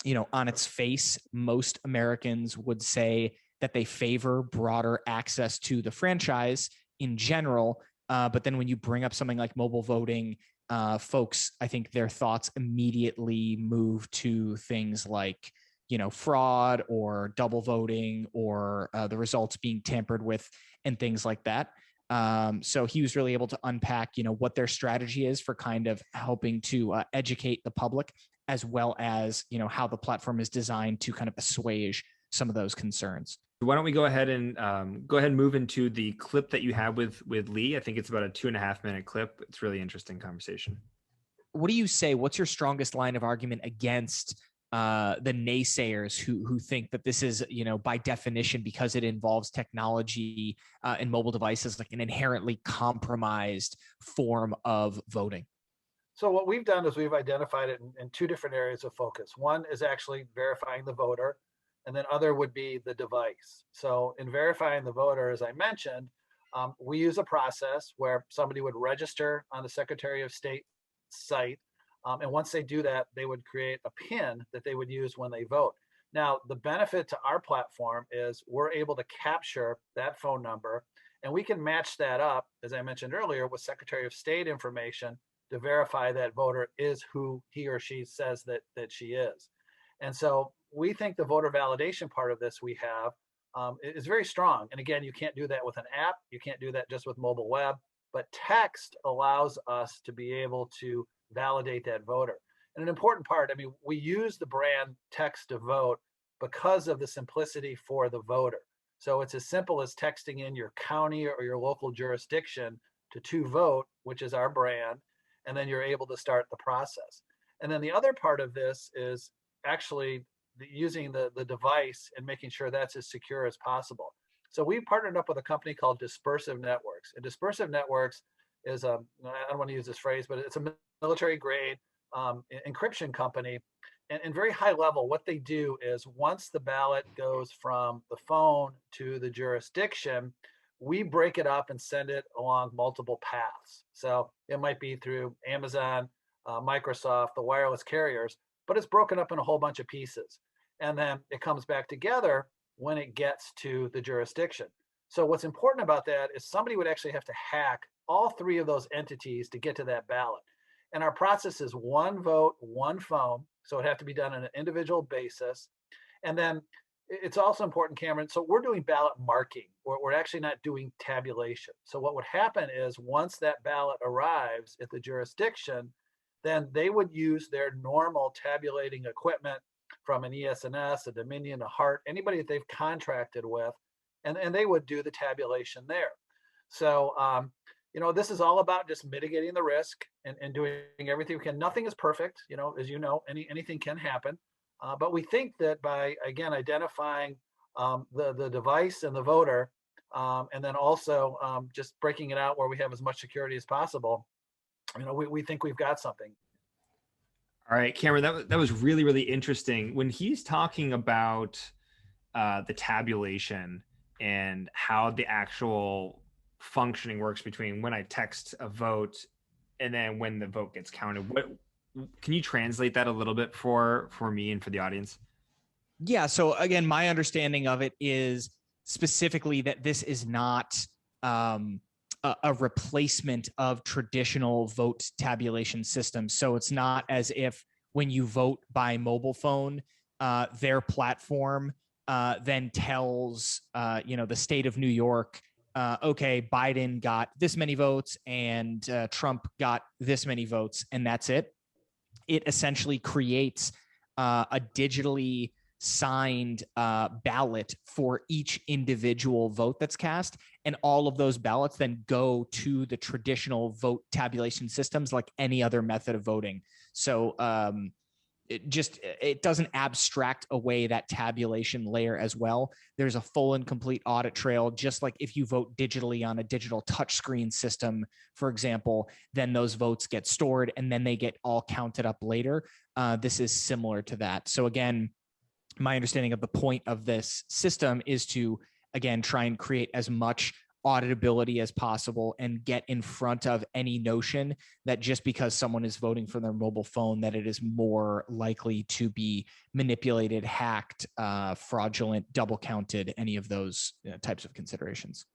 its face, most Americans would say that they favor broader access to the franchise in general. But then when you bring up something like mobile voting, folks, I think their thoughts immediately move to things like, fraud or double voting, or the results being tampered with and things like that. So he was really able to unpack, what their strategy is for kind of helping to educate the public, as well as, how the platform is designed to kind of assuage some of those concerns. Why don't we go ahead and move into the clip that you have with Lee? I think it's about a 2.5 minute clip. It's really interesting conversation. what do you say? What's your strongest line of argument against the naysayers who think that this is, by definition, because it involves technology and mobile devices, like an inherently compromised form of voting? So what we've done is we've identified it in two different areas of focus. One is actually verifying the voter, and then other would be the device. So in verifying the voter, as I mentioned, we use a process where somebody would register on the Secretary of State site. And once they do that, they would create a PIN that they would use when they vote. Now, the benefit to our platform is we're able to capture that phone number, and we can match that up, as I mentioned earlier, with Secretary of State information to verify that voter is who he or she says that she is. And so we think the voter validation part of this we have is very strong. And again, you can't do that with an app. You can't do that just with mobile web, but text allows us to be able to validate that voter. And an important part, I mean, we use the brand text to vote because of the simplicity for the voter. So it's as simple as texting in your county or your local jurisdiction to vote, which is our brand, and then you're able to start the process. And then the other part of this is actually using the device and making sure that's as secure as possible. So we partnered up with a company called Dispersive Networks. And Dispersive Networks is I don't want to use this phrase, but it's a military grade encryption company. And very high level, what they do is once the ballot goes from the phone to the jurisdiction, we break it up and send it along multiple paths. So it might be through Amazon, Microsoft, the wireless carriers, but it's broken up in a whole bunch of pieces. And then it comes back together when it gets to the jurisdiction. So what's important about that is somebody would actually have to hack all three of those entities to get to that ballot. And our process is one vote, one phone. So it'd have to be done on an individual basis. And then it's also important, Cameron, so we're doing ballot marking. We're actually not doing tabulation. So what would happen is once that ballot arrives at the jurisdiction, then they would use their normal tabulating equipment from an ES&S, a Dominion, a Hart, anybody that they've contracted with, and they would do the tabulation there. So, this is all about just mitigating the risk and doing everything we can. Nothing is perfect, as you know, anything can happen. But we think that by, again, identifying the device and the voter, and then also just breaking it out where we have as much security as possible, we think we've got something. All right, Cameron, that was really, really interesting. When he's talking about the tabulation and how the actual functioning works between when I text a vote and then when the vote gets counted, what can you translate that a little bit for me and for the audience? Yeah. So again, my understanding of it is specifically that this is not a replacement of traditional vote tabulation systems. So it's not as if when you vote by mobile phone, their platform then tells the state of New York, okay, Biden got this many votes and Trump got this many votes, and that's it. It essentially creates a digitally signed ballot for each individual vote that's cast. And all of those ballots then go to the traditional vote tabulation systems like any other method of voting. So it doesn't abstract away that tabulation layer as well. There's a full and complete audit trail, just like if you vote digitally on a digital touchscreen system, for example, then those votes get stored and then they get all counted up later. This is similar to that. So again, my understanding of the point of this system is to, again, try and create as much auditability as possible and get in front of any notion that just because someone is voting from their mobile phone, that it is more likely to be manipulated, hacked, fraudulent, double counted, any of those types of considerations.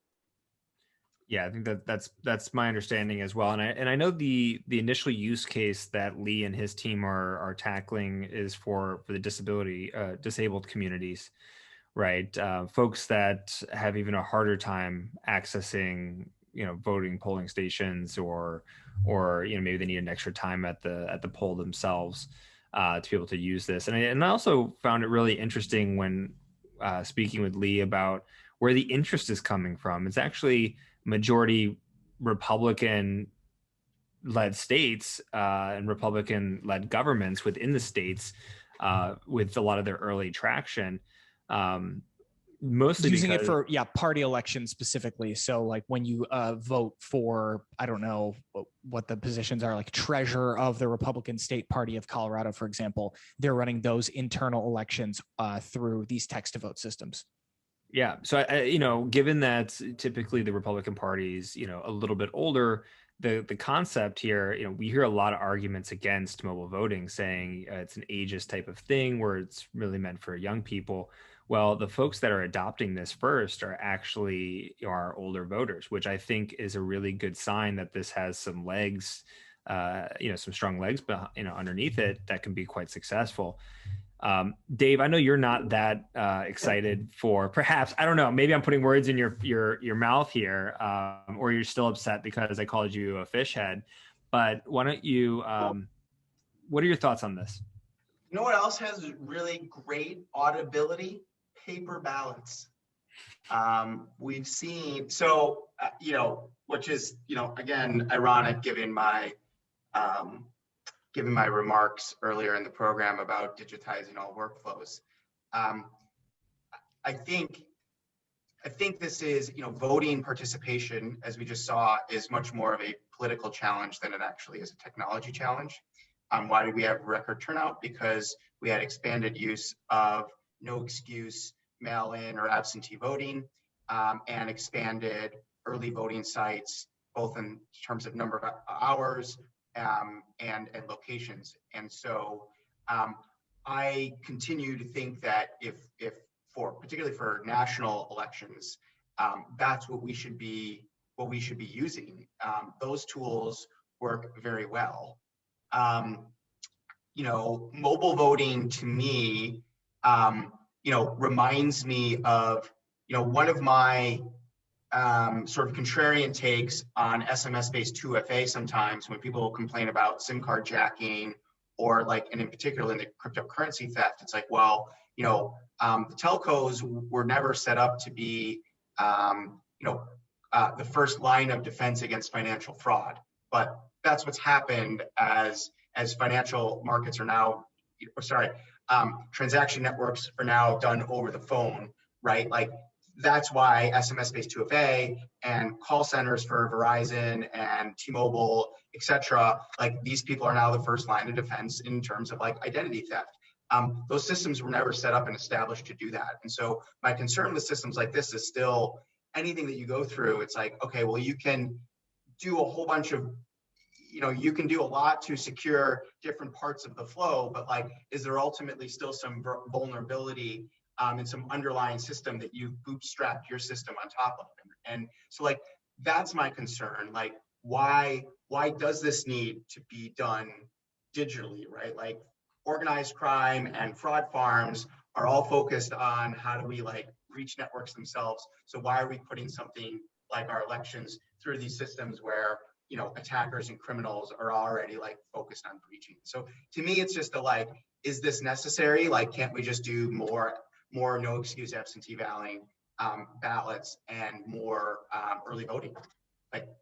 Yeah, I think that's my understanding as well. And I know the initial use case that Lee and his team are tackling is for the disabled communities, right? Folks that have even a harder time accessing, voting polling stations, or maybe they need an extra time at the poll themselves to be able to use this. And I also found it really interesting when speaking with Lee about where the interest is coming from. It's actually majority Republican led states and Republican led governments within the states with a lot of their early traction. Mostly using because, it for party elections specifically. So like when you vote for, I don't know what the positions are, like treasurer of the Republican State Party of Colorado, for example, they're running those internal elections through these text to vote systems. Yeah. So, given that typically the Republican Party is, a little bit older, the concept here, we hear a lot of arguments against mobile voting, saying it's an ageist type of thing where it's really meant for young people. Well, the folks that are adopting this first are actually our older voters, which I think is a really good sign that this has some legs, some strong legs, underneath it that can be quite successful. Dave, I know you're not that excited for, perhaps, I don't know, maybe I'm putting words in your mouth here, or you're still upset because I called you a fish head. But why don't you, what are your thoughts on this? You know what else has really great audibility? Paper ballots. We've seen, which is, again, ironic given my remarks earlier in the program about digitizing all workflows. I think this is, voting participation, as we just saw, is much more of a political challenge than it actually is a technology challenge. Why did we have record turnout? Because we had expanded use of no excuse mail-in or absentee voting, and expanded early voting sites, both in terms of number of hours and locations. And so I continue to think that if particularly for national elections, that's what we should be using. Those tools work very well. Mobile voting to me, reminds me of, one of my sort of contrarian takes on SMS-based 2FA sometimes when people complain about SIM card jacking or and in particular in the cryptocurrency theft, it's like, well, the telcos were never set up to be, the first line of defense against financial fraud. But that's what's happened as financial markets are now, transaction networks are now done over the phone, right? That's why SMS-based 2FA and call centers for Verizon and T-Mobile, et cetera, these people are now the first line of defense in terms of identity theft. Those systems were never set up and established to do that. And so my concern with systems like this is still anything that you go through, it's okay, well, you can do a whole bunch of, you can do a lot to secure different parts of the flow, but is there ultimately still some vulnerability in some underlying system that you bootstrapped your system on top of? And so that's my concern. Why does this need to be done digitally, right? Organized crime and fraud farms are all focused on how do we breach networks themselves. So why are we putting something like our elections through these systems where attackers and criminals are already focused on breaching? So to me, it's just is this necessary? Can't we just do more no excuse absentee ballots and more early voting?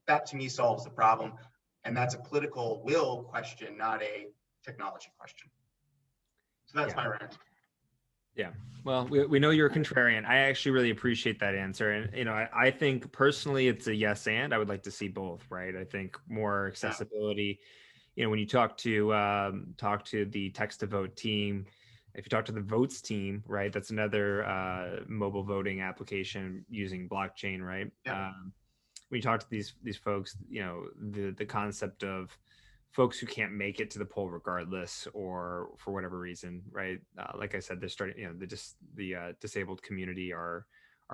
That to me solves the problem, and that's a political will question, not a technology question. So that's my rant. Yeah. Well, we know you're a contrarian. I actually really appreciate that answer. And, I think personally it's a yes, and I would like to see both, right? I think more accessibility, when you talk to the text to vote team, if you talk to the votes team, right, that's another mobile voting application using blockchain, right? Yeah. When you talk to these folks, the concept of folks who can't make it to the poll regardless or for whatever reason, right? Like I said, they're starting, the disabled community are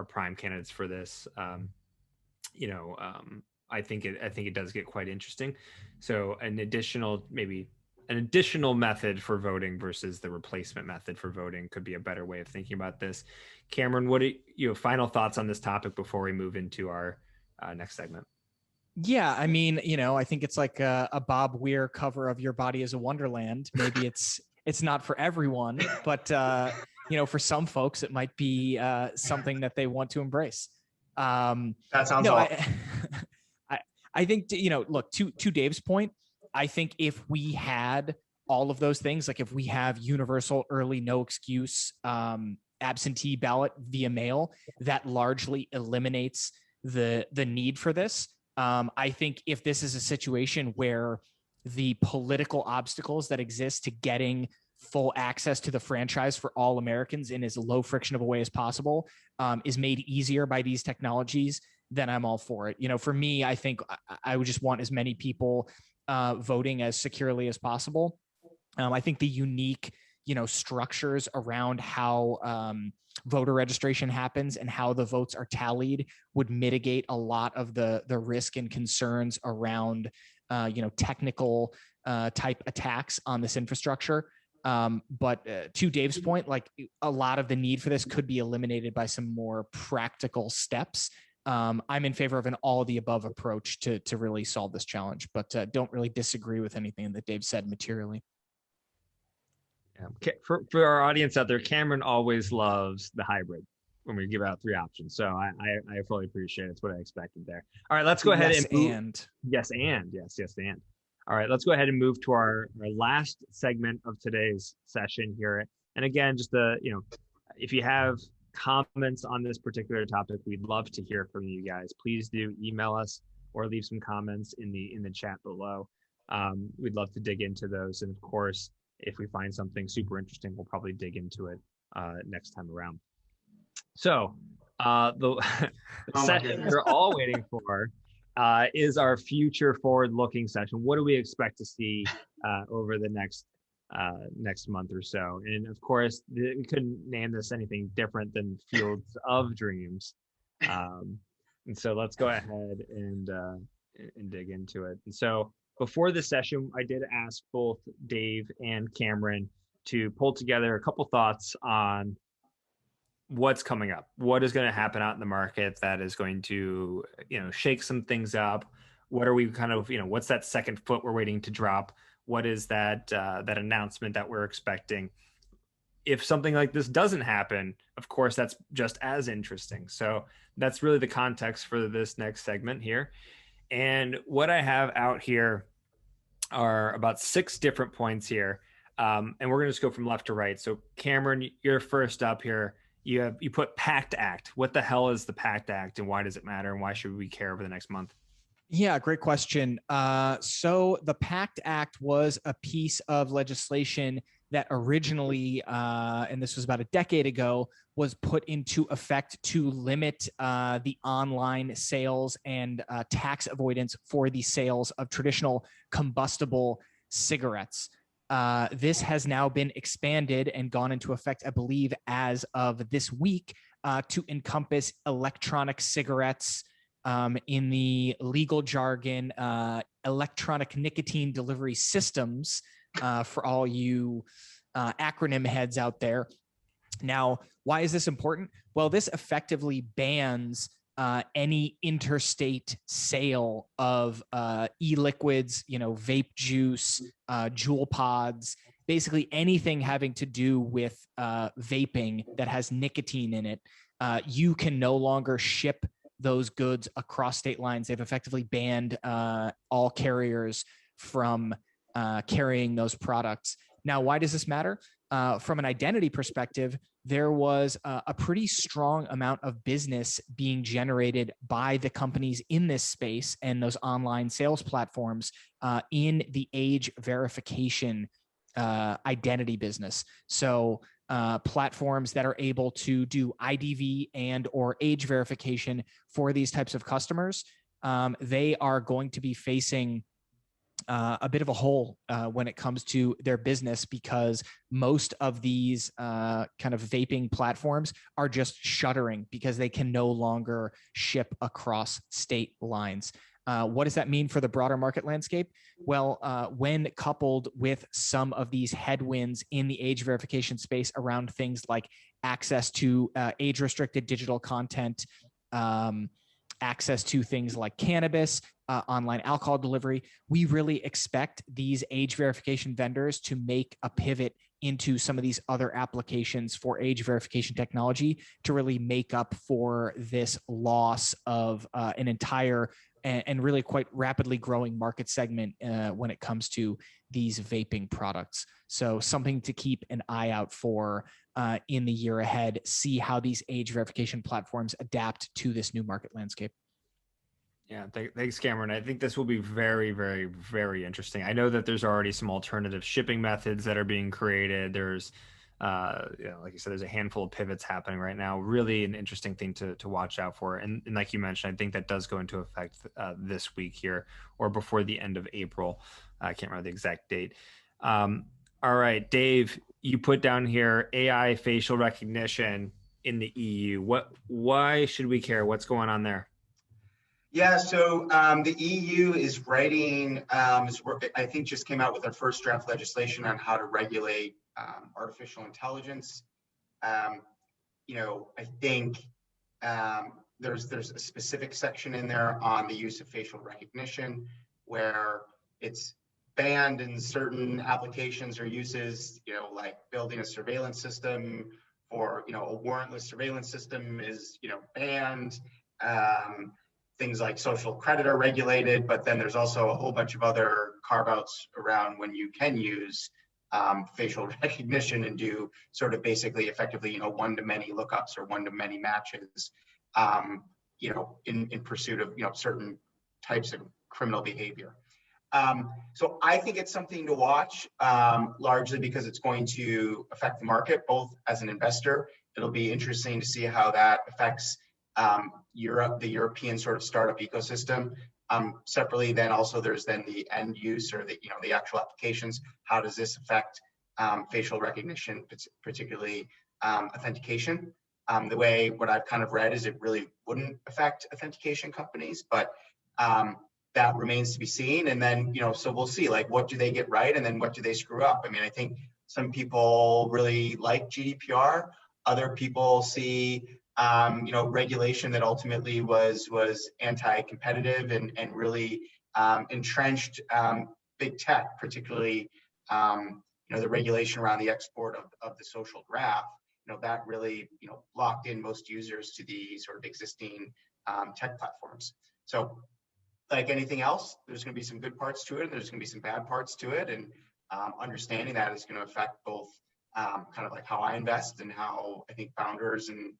prime candidates for this. I think it does get quite interesting. So an additional method for voting versus the replacement method for voting could be a better way of thinking about this. Cameron, what are your final thoughts on this topic before we move into our next segment? Yeah, I mean, I think it's like a Bob Weir cover of Your Body is a Wonderland. Maybe it's not for everyone, but for some folks, it might be something that they want to embrace. That sounds awful. I think, look, to Dave's point, I think if we had all of those things, like if we have universal early, no excuse, absentee ballot via mail, that largely eliminates the need for this. I think if this is a situation where the political obstacles that exist to getting full access to the franchise for all Americans in as low friction of a way as possible is made easier by these technologies, then I'm all for it. For me, I think I would just want as many people voting as securely as possible. I think the unique, structures around how voter registration happens and how the votes are tallied would mitigate a lot of the risk and concerns around, technical type attacks on this infrastructure. But to Dave's point, like a lot of the need for this could be eliminated by some more practical steps. I'm in favor of an all of the above approach to really solve this challenge, but don't really disagree with anything that Dave said materially. Yeah. For our audience out there, Cameron always loves the hybrid when we give out 3 options. So I fully appreciate it. It's what I expected there. All right, let's go ahead and move. Yes, and. All right, let's go ahead and move to our last segment of today's session here. And again, just if you have comments on this particular topic, we'd love to hear from you guys. Please do email us or leave some comments in the chat below. We'd love to dig into those. And of course, if we find something super interesting, we'll probably dig into it next time around. So the session we're all waiting for is our future forward-looking session. What do we expect to see over the next month or so? And of course, we couldn't name this anything different than Fields of Dreams. And so let's go ahead and dig into it. And so before this session, I did ask both Dave and Cameron to pull together a couple thoughts on what's coming up, what is going to happen out in the market that is going to, shake some things up. What are we kind of, what's that second foot we're waiting to drop? What is that announcement that we're expecting? If something like this doesn't happen, of course, that's just as interesting. So that's really the context for this next segment here. And what I have out here are about 6 different points here. And we're going to just go from left to right. So Cameron, you're first up here. You put PACT Act. What the hell is the PACT Act and why does it matter and why should we care over the next month? Yeah, great question. So the PACT Act was a piece of legislation that originally, and this was about a decade ago, was put into effect to limit the online sales and tax avoidance for the sales of traditional combustible cigarettes. This has now been expanded and gone into effect, I believe, as of this week to encompass electronic cigarettes, in the legal jargon, electronic nicotine delivery systems, for all you acronym heads out there. Now, why is this important? Well, this effectively bans any interstate sale of e-liquids, vape juice, Juul pods, basically anything having to do with vaping that has nicotine in it. You can no longer ship those goods across state lines. They've effectively banned all carriers from carrying those products. Now, why does this matter? From an identity perspective, there was a pretty strong amount of business being generated by the companies in this space and those online sales platforms in the age verification identity business. So platforms that are able to do IDV and or age verification for these types of customers, they are going to be facing a bit of a hole when it comes to their business because most of these kind of vaping platforms are just shuttering because they can no longer ship across state lines. What does that mean for the broader market landscape? Well, when coupled with some of these headwinds in the age verification space around things like access to age-restricted digital content, access to things like cannabis, online alcohol delivery, we really expect these age verification vendors to make a pivot into some of these other applications for age verification technology to really make up for this loss of an entire and really quite rapidly growing market segment when it comes to these vaping products. So something to keep an eye out for in the year ahead, see how these age verification platforms adapt to this new market landscape. Yeah, thanks, Cameron. I think this will be very, very, very interesting. I know that there's already some alternative shipping methods that are being created. There's, like you said, there's a handful of pivots happening right now. Really an interesting thing to watch out for. And like you mentioned, I think that does go into effect this week here or before the end of April. I can't remember the exact date. All right, Dave, you put down here AI facial recognition in the EU. Why should we care? What's going on there? Yeah, so the EU is writing, I think just came out with their first draft legislation on how to regulate artificial intelligence. I think there's a specific section in there on the use of facial recognition where it's banned in certain applications or uses, like building a surveillance system or, a warrantless surveillance system is, banned. Things like social credit are regulated, but then there's also a whole bunch of other carve-outs around when you can use facial recognition and do sort of basically effectively, one-to-many lookups or one-to-many matches, in pursuit of, certain types of criminal behavior. So I think it's something to watch, largely because it's going to affect the market, both as an investor. It'll be interesting to see how that affects the European sort of startup ecosystem. Separately, then also there's then the end use or the actual applications. How does this affect facial recognition, particularly authentication? The way what I've kind of read is it really wouldn't affect authentication companies, but that remains to be seen. And then, so we'll see, like, what do they get right? And then what do they screw up? I mean, I think some people really like GDPR. Other people see regulation that ultimately was anti-competitive and really entrenched big tech, particularly the regulation around the export of the social graph. That really locked in most users to the sort of existing tech platforms. So, like anything else, there's going to be some good parts to it, and there's going to be some bad parts to it, and understanding that is going to affect both kind of like how I invest and how I think founders and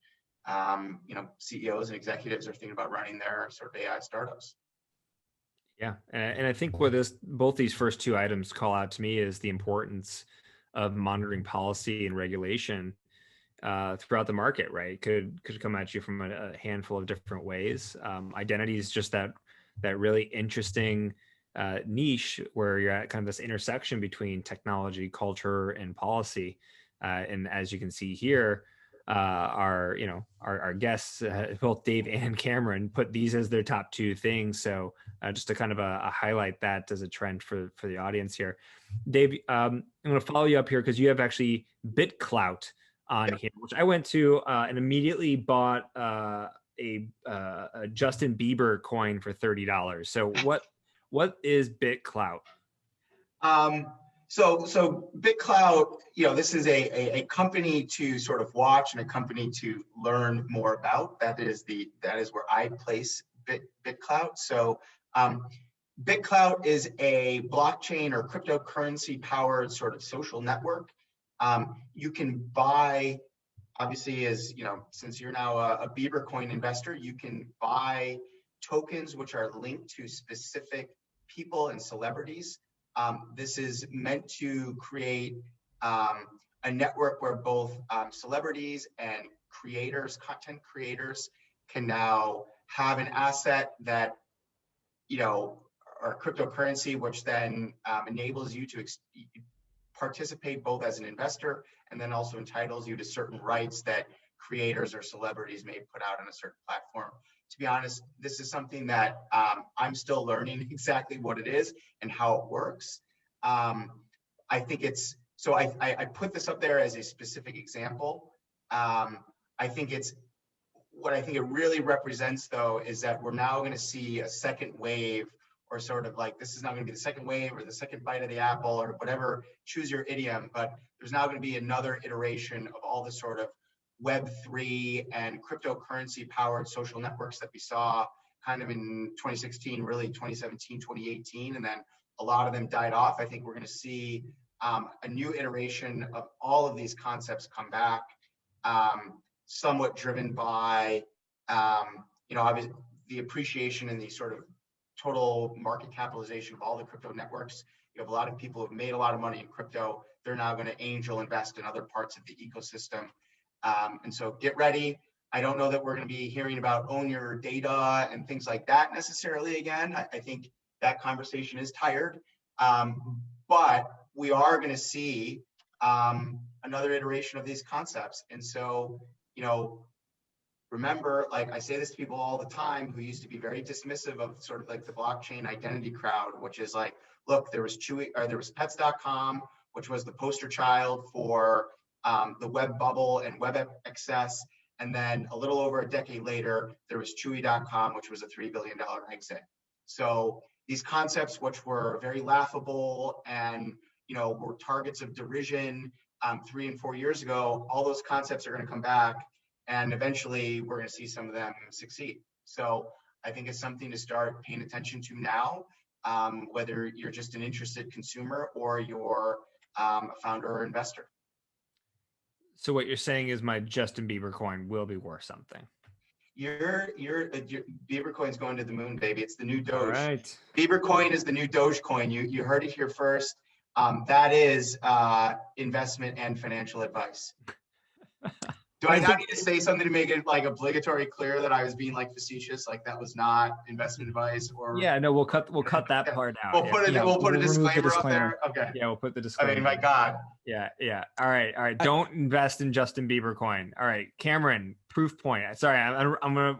CEOs and executives are thinking about running their sort of AI startups. Yeah, and I think what both these first two items call out to me is the importance of monitoring policy and regulation throughout the market. Right, could come at you from a handful of different ways. Identity is just that really interesting niche where you're at kind of this intersection between technology, culture, and policy. And as you can see here, our guests, both Dave and Cameron, put these as their top two things. So just to kind of highlight that as a trend for the audience here. Dave, I'm going to follow you up here because you have actually BitClout on here, which I went to and immediately bought a Justin Bieber coin for $30. So what is BitClout? So BitClout, this is a company to sort of watch and a company to learn more about. That is where I place BitClout. So BitClout is a blockchain or cryptocurrency powered sort of social network. You can buy, obviously, since you're now a Bieber coin investor, you can buy tokens which are linked to specific people and celebrities. This is meant to create a network where both celebrities and content creators, can now have an asset that, or cryptocurrency, which then enables you to participate both as an investor and then also entitles you to certain rights that creators or celebrities may put out on a certain platform. To be honest, this is something that I'm still learning exactly what it is and how it works. I think I put this up there as a specific example. What I think it really represents, though, is that we're now going to see a second wave or sort of like this is now going to be the second wave or the second bite of the apple or whatever, choose your idiom, but there's now going to be another iteration of all the sort of Web3 and cryptocurrency powered social networks that we saw kind of in 2016, really 2017, 2018, and then a lot of them died off. I think we're going to see a new iteration of all of these concepts come back, somewhat driven by, obviously the appreciation and the sort of total market capitalization of all the crypto networks. You have a lot of people who've made a lot of money in crypto. They're now going to angel invest in other parts of the ecosystem. And so get ready. I don't know that we're going to be hearing about own your data and things like that necessarily again. I think that conversation is tired. But we are going to see another iteration of these concepts. And so, remember, like I say this to people all the time who used to be very dismissive of sort of like the blockchain identity crowd, which is like, look, there was pets.com, which was the poster child for the web bubble and web excess. And then a little over a decade later, there was Chewy.com, which was a $3 billion exit. So these concepts, which were very laughable and were targets of derision 3 and 4 years ago, all those concepts are going to come back. And eventually we're going to see some of them succeed. So I think it's something to start paying attention to now, whether you're just an interested consumer or you're a founder or investor. So what you're saying is my Justin Bieber coin will be worth something. Your Bieber coin's going to the moon, baby. It's the new Doge. All right. Bieber coin is the new Doge coin. You heard it here first. That is investment and financial advice. Do I not need to say something to make it like obligatory clear that I was being like facetious, like that was not investment advice? Or yeah, no, we'll cut that part out. We'll put a disclaimer up there. Okay. Yeah, we'll put the disclaimer. I mean, my God. Yeah. All right. Don't invest in Justin Bieber coin. All right, Cameron, proof point. Sorry,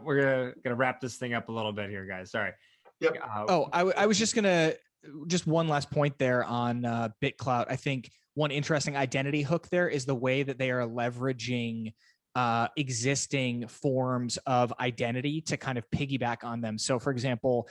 we're gonna wrap this thing up a little bit here, guys. Sorry. Yep. I was just one last point there on BitClout. I think one interesting identity hook there is the way that they are leveraging existing forms of identity to kind of piggyback on them. So for example,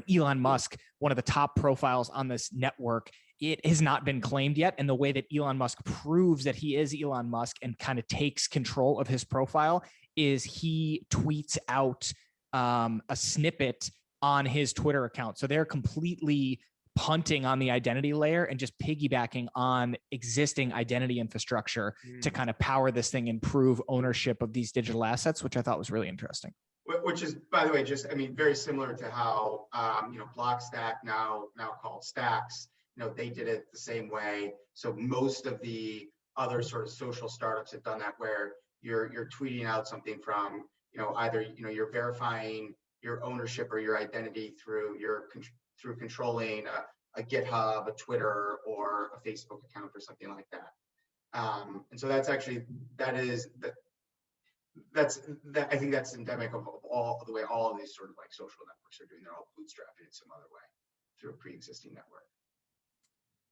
Elon Musk, one of the top profiles on this network, it has not been claimed yet. And the way that Elon Musk proves that he is Elon Musk and kind of takes control of his profile is he tweets out a snippet on his Twitter account. So they're completely punting on the identity layer and just piggybacking on existing identity infrastructure to kind of power this thing, improve ownership of these digital assets, which I thought was really interesting. Which is, by the way, very similar to how, Blockstack, now called Stacks, they did it the same way. So most of the other sort of social startups have done that, where you're tweeting out something from, either, you're verifying your ownership or your identity through controlling a GitHub, a Twitter, or a Facebook account or something like that. And so that's actually, I think that's endemic of all the way all of these sort of like social networks are doing. They're all bootstrapping in some other way through a pre-existing network.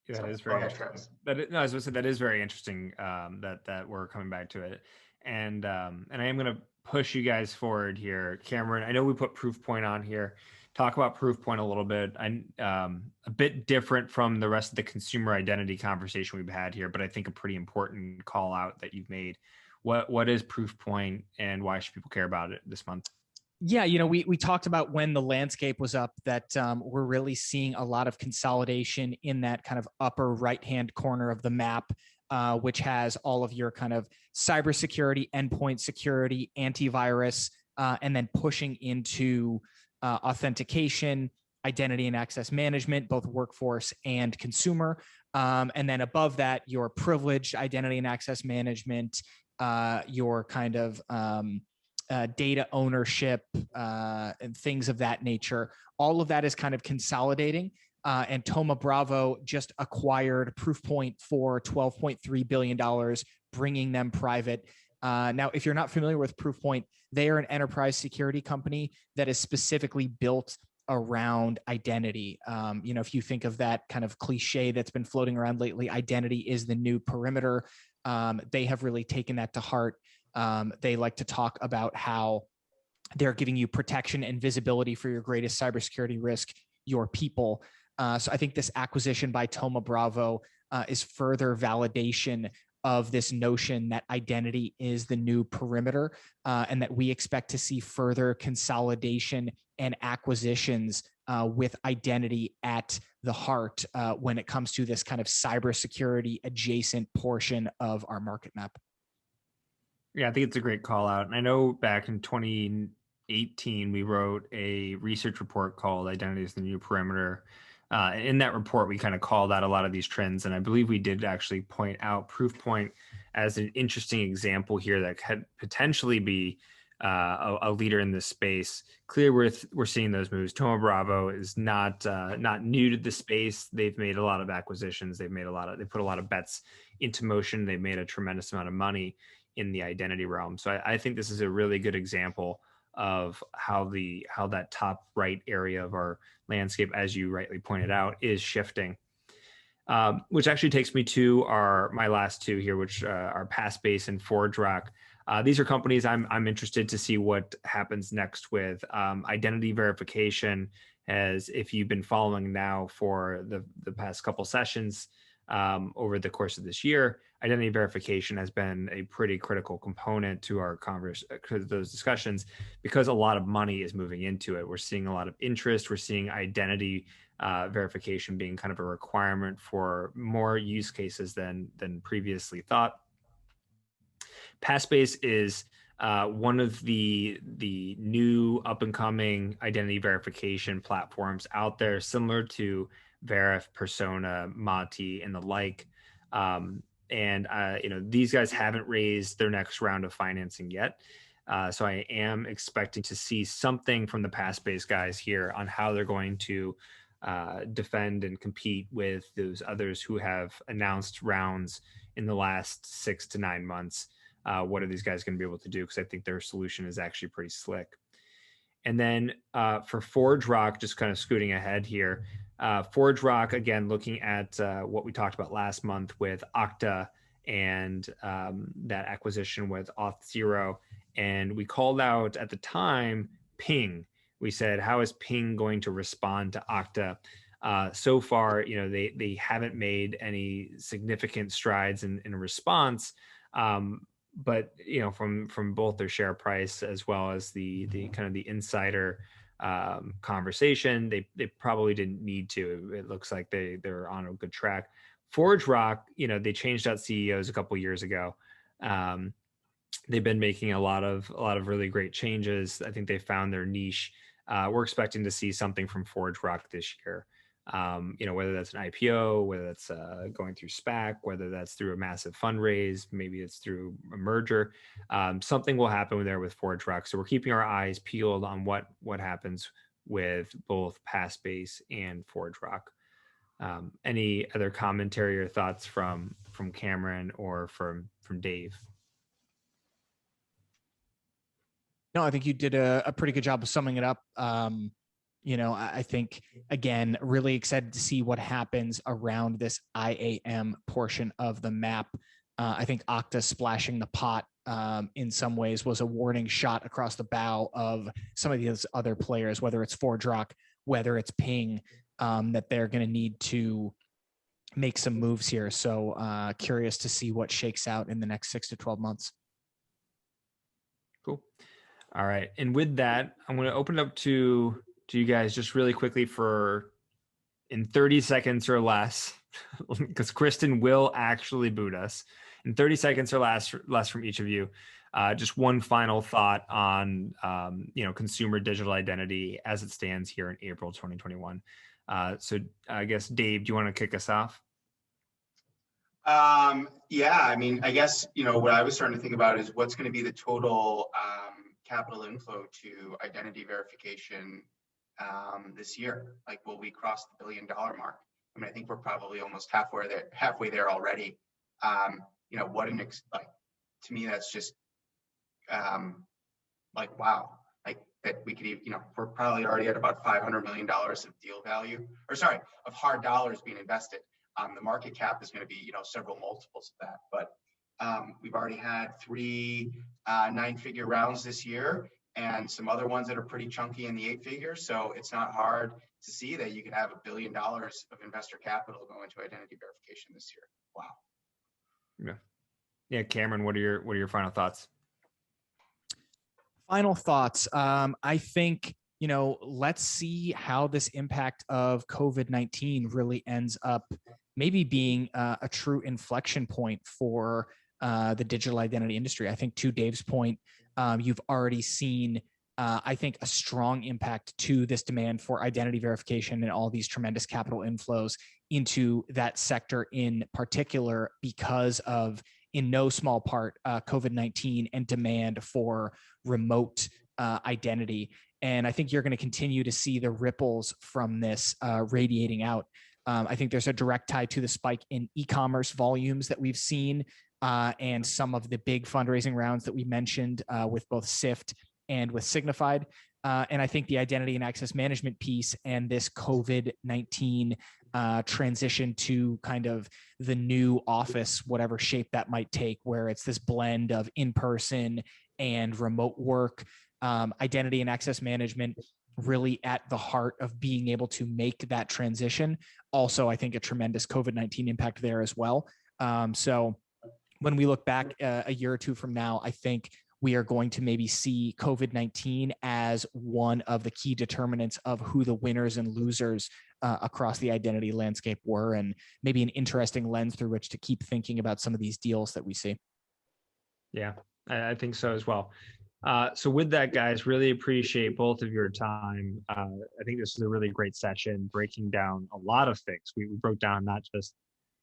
Yeah, that is very interesting. I was going to say that is very interesting that we're coming back to it. And I am going to push you guys forward here. Cameron, I know we put Proofpoint on here. Talk about Proofpoint a little bit. A bit different from the rest of the consumer identity conversation we've had here, but I think a pretty important call out that you've made. What is Proofpoint and why should people care about it this month? Yeah, we talked about when the landscape was up that we're really seeing a lot of consolidation in that kind of upper right-hand corner of the map, which has all of your kind of cybersecurity, endpoint security, antivirus, and then pushing into authentication, identity and access management, both workforce and consumer. And then above that, your privileged identity and access management, your kind of data ownership, and things of that nature. All of that is kind of consolidating. And Thoma Bravo just acquired Proofpoint for $12.3 billion, bringing them private. Now, if you're not familiar with Proofpoint, they are an enterprise security company that is specifically built around identity. If you think of that kind of cliche that's been floating around lately, identity is the new perimeter. They have really taken that to heart. They like to talk about how they're giving you protection and visibility for your greatest cybersecurity risk your people. So I think this acquisition by Thoma Bravo is further validation of this notion that identity is the new perimeter, and that we expect to see further consolidation and acquisitions with identity at the heart when it comes to this kind of cybersecurity adjacent portion of our market map. Yeah, I think it's a great call out. And I know back in 2018, we wrote a research report called Identity is the New Perimeter. In that report, we kind of called out a lot of these trends. And I believe we did actually point out Proofpoint as an interesting example here that could potentially be a leader in this space. Clearly, we're seeing those moves. Thoma Bravo is not new to the space. They've made a lot of acquisitions. They put a lot of bets into motion. They've made a tremendous amount of money in the identity realm. So I think this is a really good example of how that top right area of our landscape, as you rightly pointed out, is shifting. Which actually takes me to my last two here, which are Passbase and ForgeRock. These are companies I'm interested to see what happens next with. Identity verification, as if you've been following now for the past couple sessions over the course of this year, identity verification has been a pretty critical component to our those discussions, because a lot of money is moving into it. We're seeing a lot of interest. We're seeing identity verification being kind of a requirement for more use cases than previously thought. Passbase is one of the new up and coming identity verification platforms out there, similar to Verif, Persona, Mati, and the like. These guys haven't raised their next round of financing yet. So I am expecting to see something from the Passbase guys here on how they're going to defend and compete with those others who have announced rounds in the last 6 to 9 months. What are these guys going to be able to do? Because I think their solution is actually pretty slick. And then for ForgeRock, just kind of scooting ahead here, ForgeRock, again, looking at what we talked about last month with Okta and that acquisition with Auth0. And we called out at the time Ping. We said, how is Ping going to respond to Okta? So far, they haven't made any significant strides in response. But from both their share price as well as the kind of the insider conversation, they probably didn't need to. It looks like they're on a good track. ForgeRock, they changed out CEOs a couple years ago. They've been making a lot of really great changes. I think they found their niche. We're expecting to see something from ForgeRock this year. Whether that's an IPO, whether that's going through SPAC, whether that's through a massive fundraise, maybe it's through a merger. Something will happen there with ForgeRock. So we're keeping our eyes peeled on what happens with both Passbase and ForgeRock. Any other commentary or thoughts from Cameron or from Dave? No, I think you did a pretty good job of summing it up. I think, again, really excited to see what happens around this IAM portion of the map. I think Okta splashing the pot in some ways was a warning shot across the bow of some of these other players, whether it's ForgeRock, whether it's Ping, that they're going to need to make some moves here. So curious to see what shakes out in the next 6 to 12 months. Cool. All right. And with that, I'm going to open it up to you guys just really quickly in 30 seconds or less, because Kristen will actually boot us. In 30 seconds or less from each of you, just one final thought on consumer digital identity as it stands here in April 2021. So I guess, Dave, do you want to kick us off? Yeah, I mean, I guess, what I was starting to think about is what's going to be the total capital inflow to identity verification this year. Like, will we cross the $1 billion mark? I mean, I think we're probably almost halfway there already. To me, that's just wow. Like, that we could even, we're probably already at about $500 million of deal value, of hard dollars being invested. The market cap is going to be, several multiples of that. But we've already had 3 9-figure rounds this year, and some other ones that are pretty chunky in the 8 figures. So it's not hard to see that you could have $1 billion of investor capital go into identity verification this year. Wow. Yeah, Cameron, what are your final thoughts? Final thoughts. I think, let's see how this impact of COVID-19 really ends up maybe being a true inflection point for the digital identity industry. I think to Dave's point, you've already seen, I think, a strong impact to this demand for identity verification and all these tremendous capital inflows into that sector in particular because of, in no small part, COVID-19 and demand for remote identity. And I think you're going to continue to see the ripples from this radiating out. I think there's a direct tie to the spike in e-commerce volumes that we've seen and some of the big fundraising rounds that we mentioned with both SIFT and with Signified. And I think the identity and access management piece and this COVID-19 transition to kind of the new office, whatever shape that might take, where it's this blend of in-person and remote work, identity and access management really at the heart of being able to make that transition. Also, I think a tremendous COVID-19 impact there as well. So when we look back a year or two from now, I think we are going to maybe see COVID-19 as one of the key determinants of who the winners and losers across the identity landscape were, and maybe an interesting lens through which to keep thinking about some of these deals that we see. Yeah, I think so as well. So with that, guys, really appreciate both of your time. I think this was a really great session, breaking down a lot of things. We broke down not just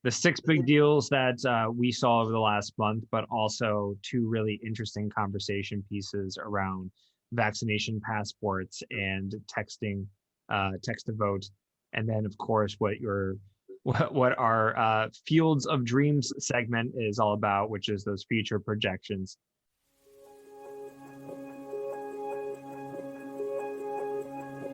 the 6 big deals that we saw over the last month, but also 2 really interesting conversation pieces around vaccination passports and texting, text to vote. And then, of course, what our Fields of Dreams segment is all about, which is those future projections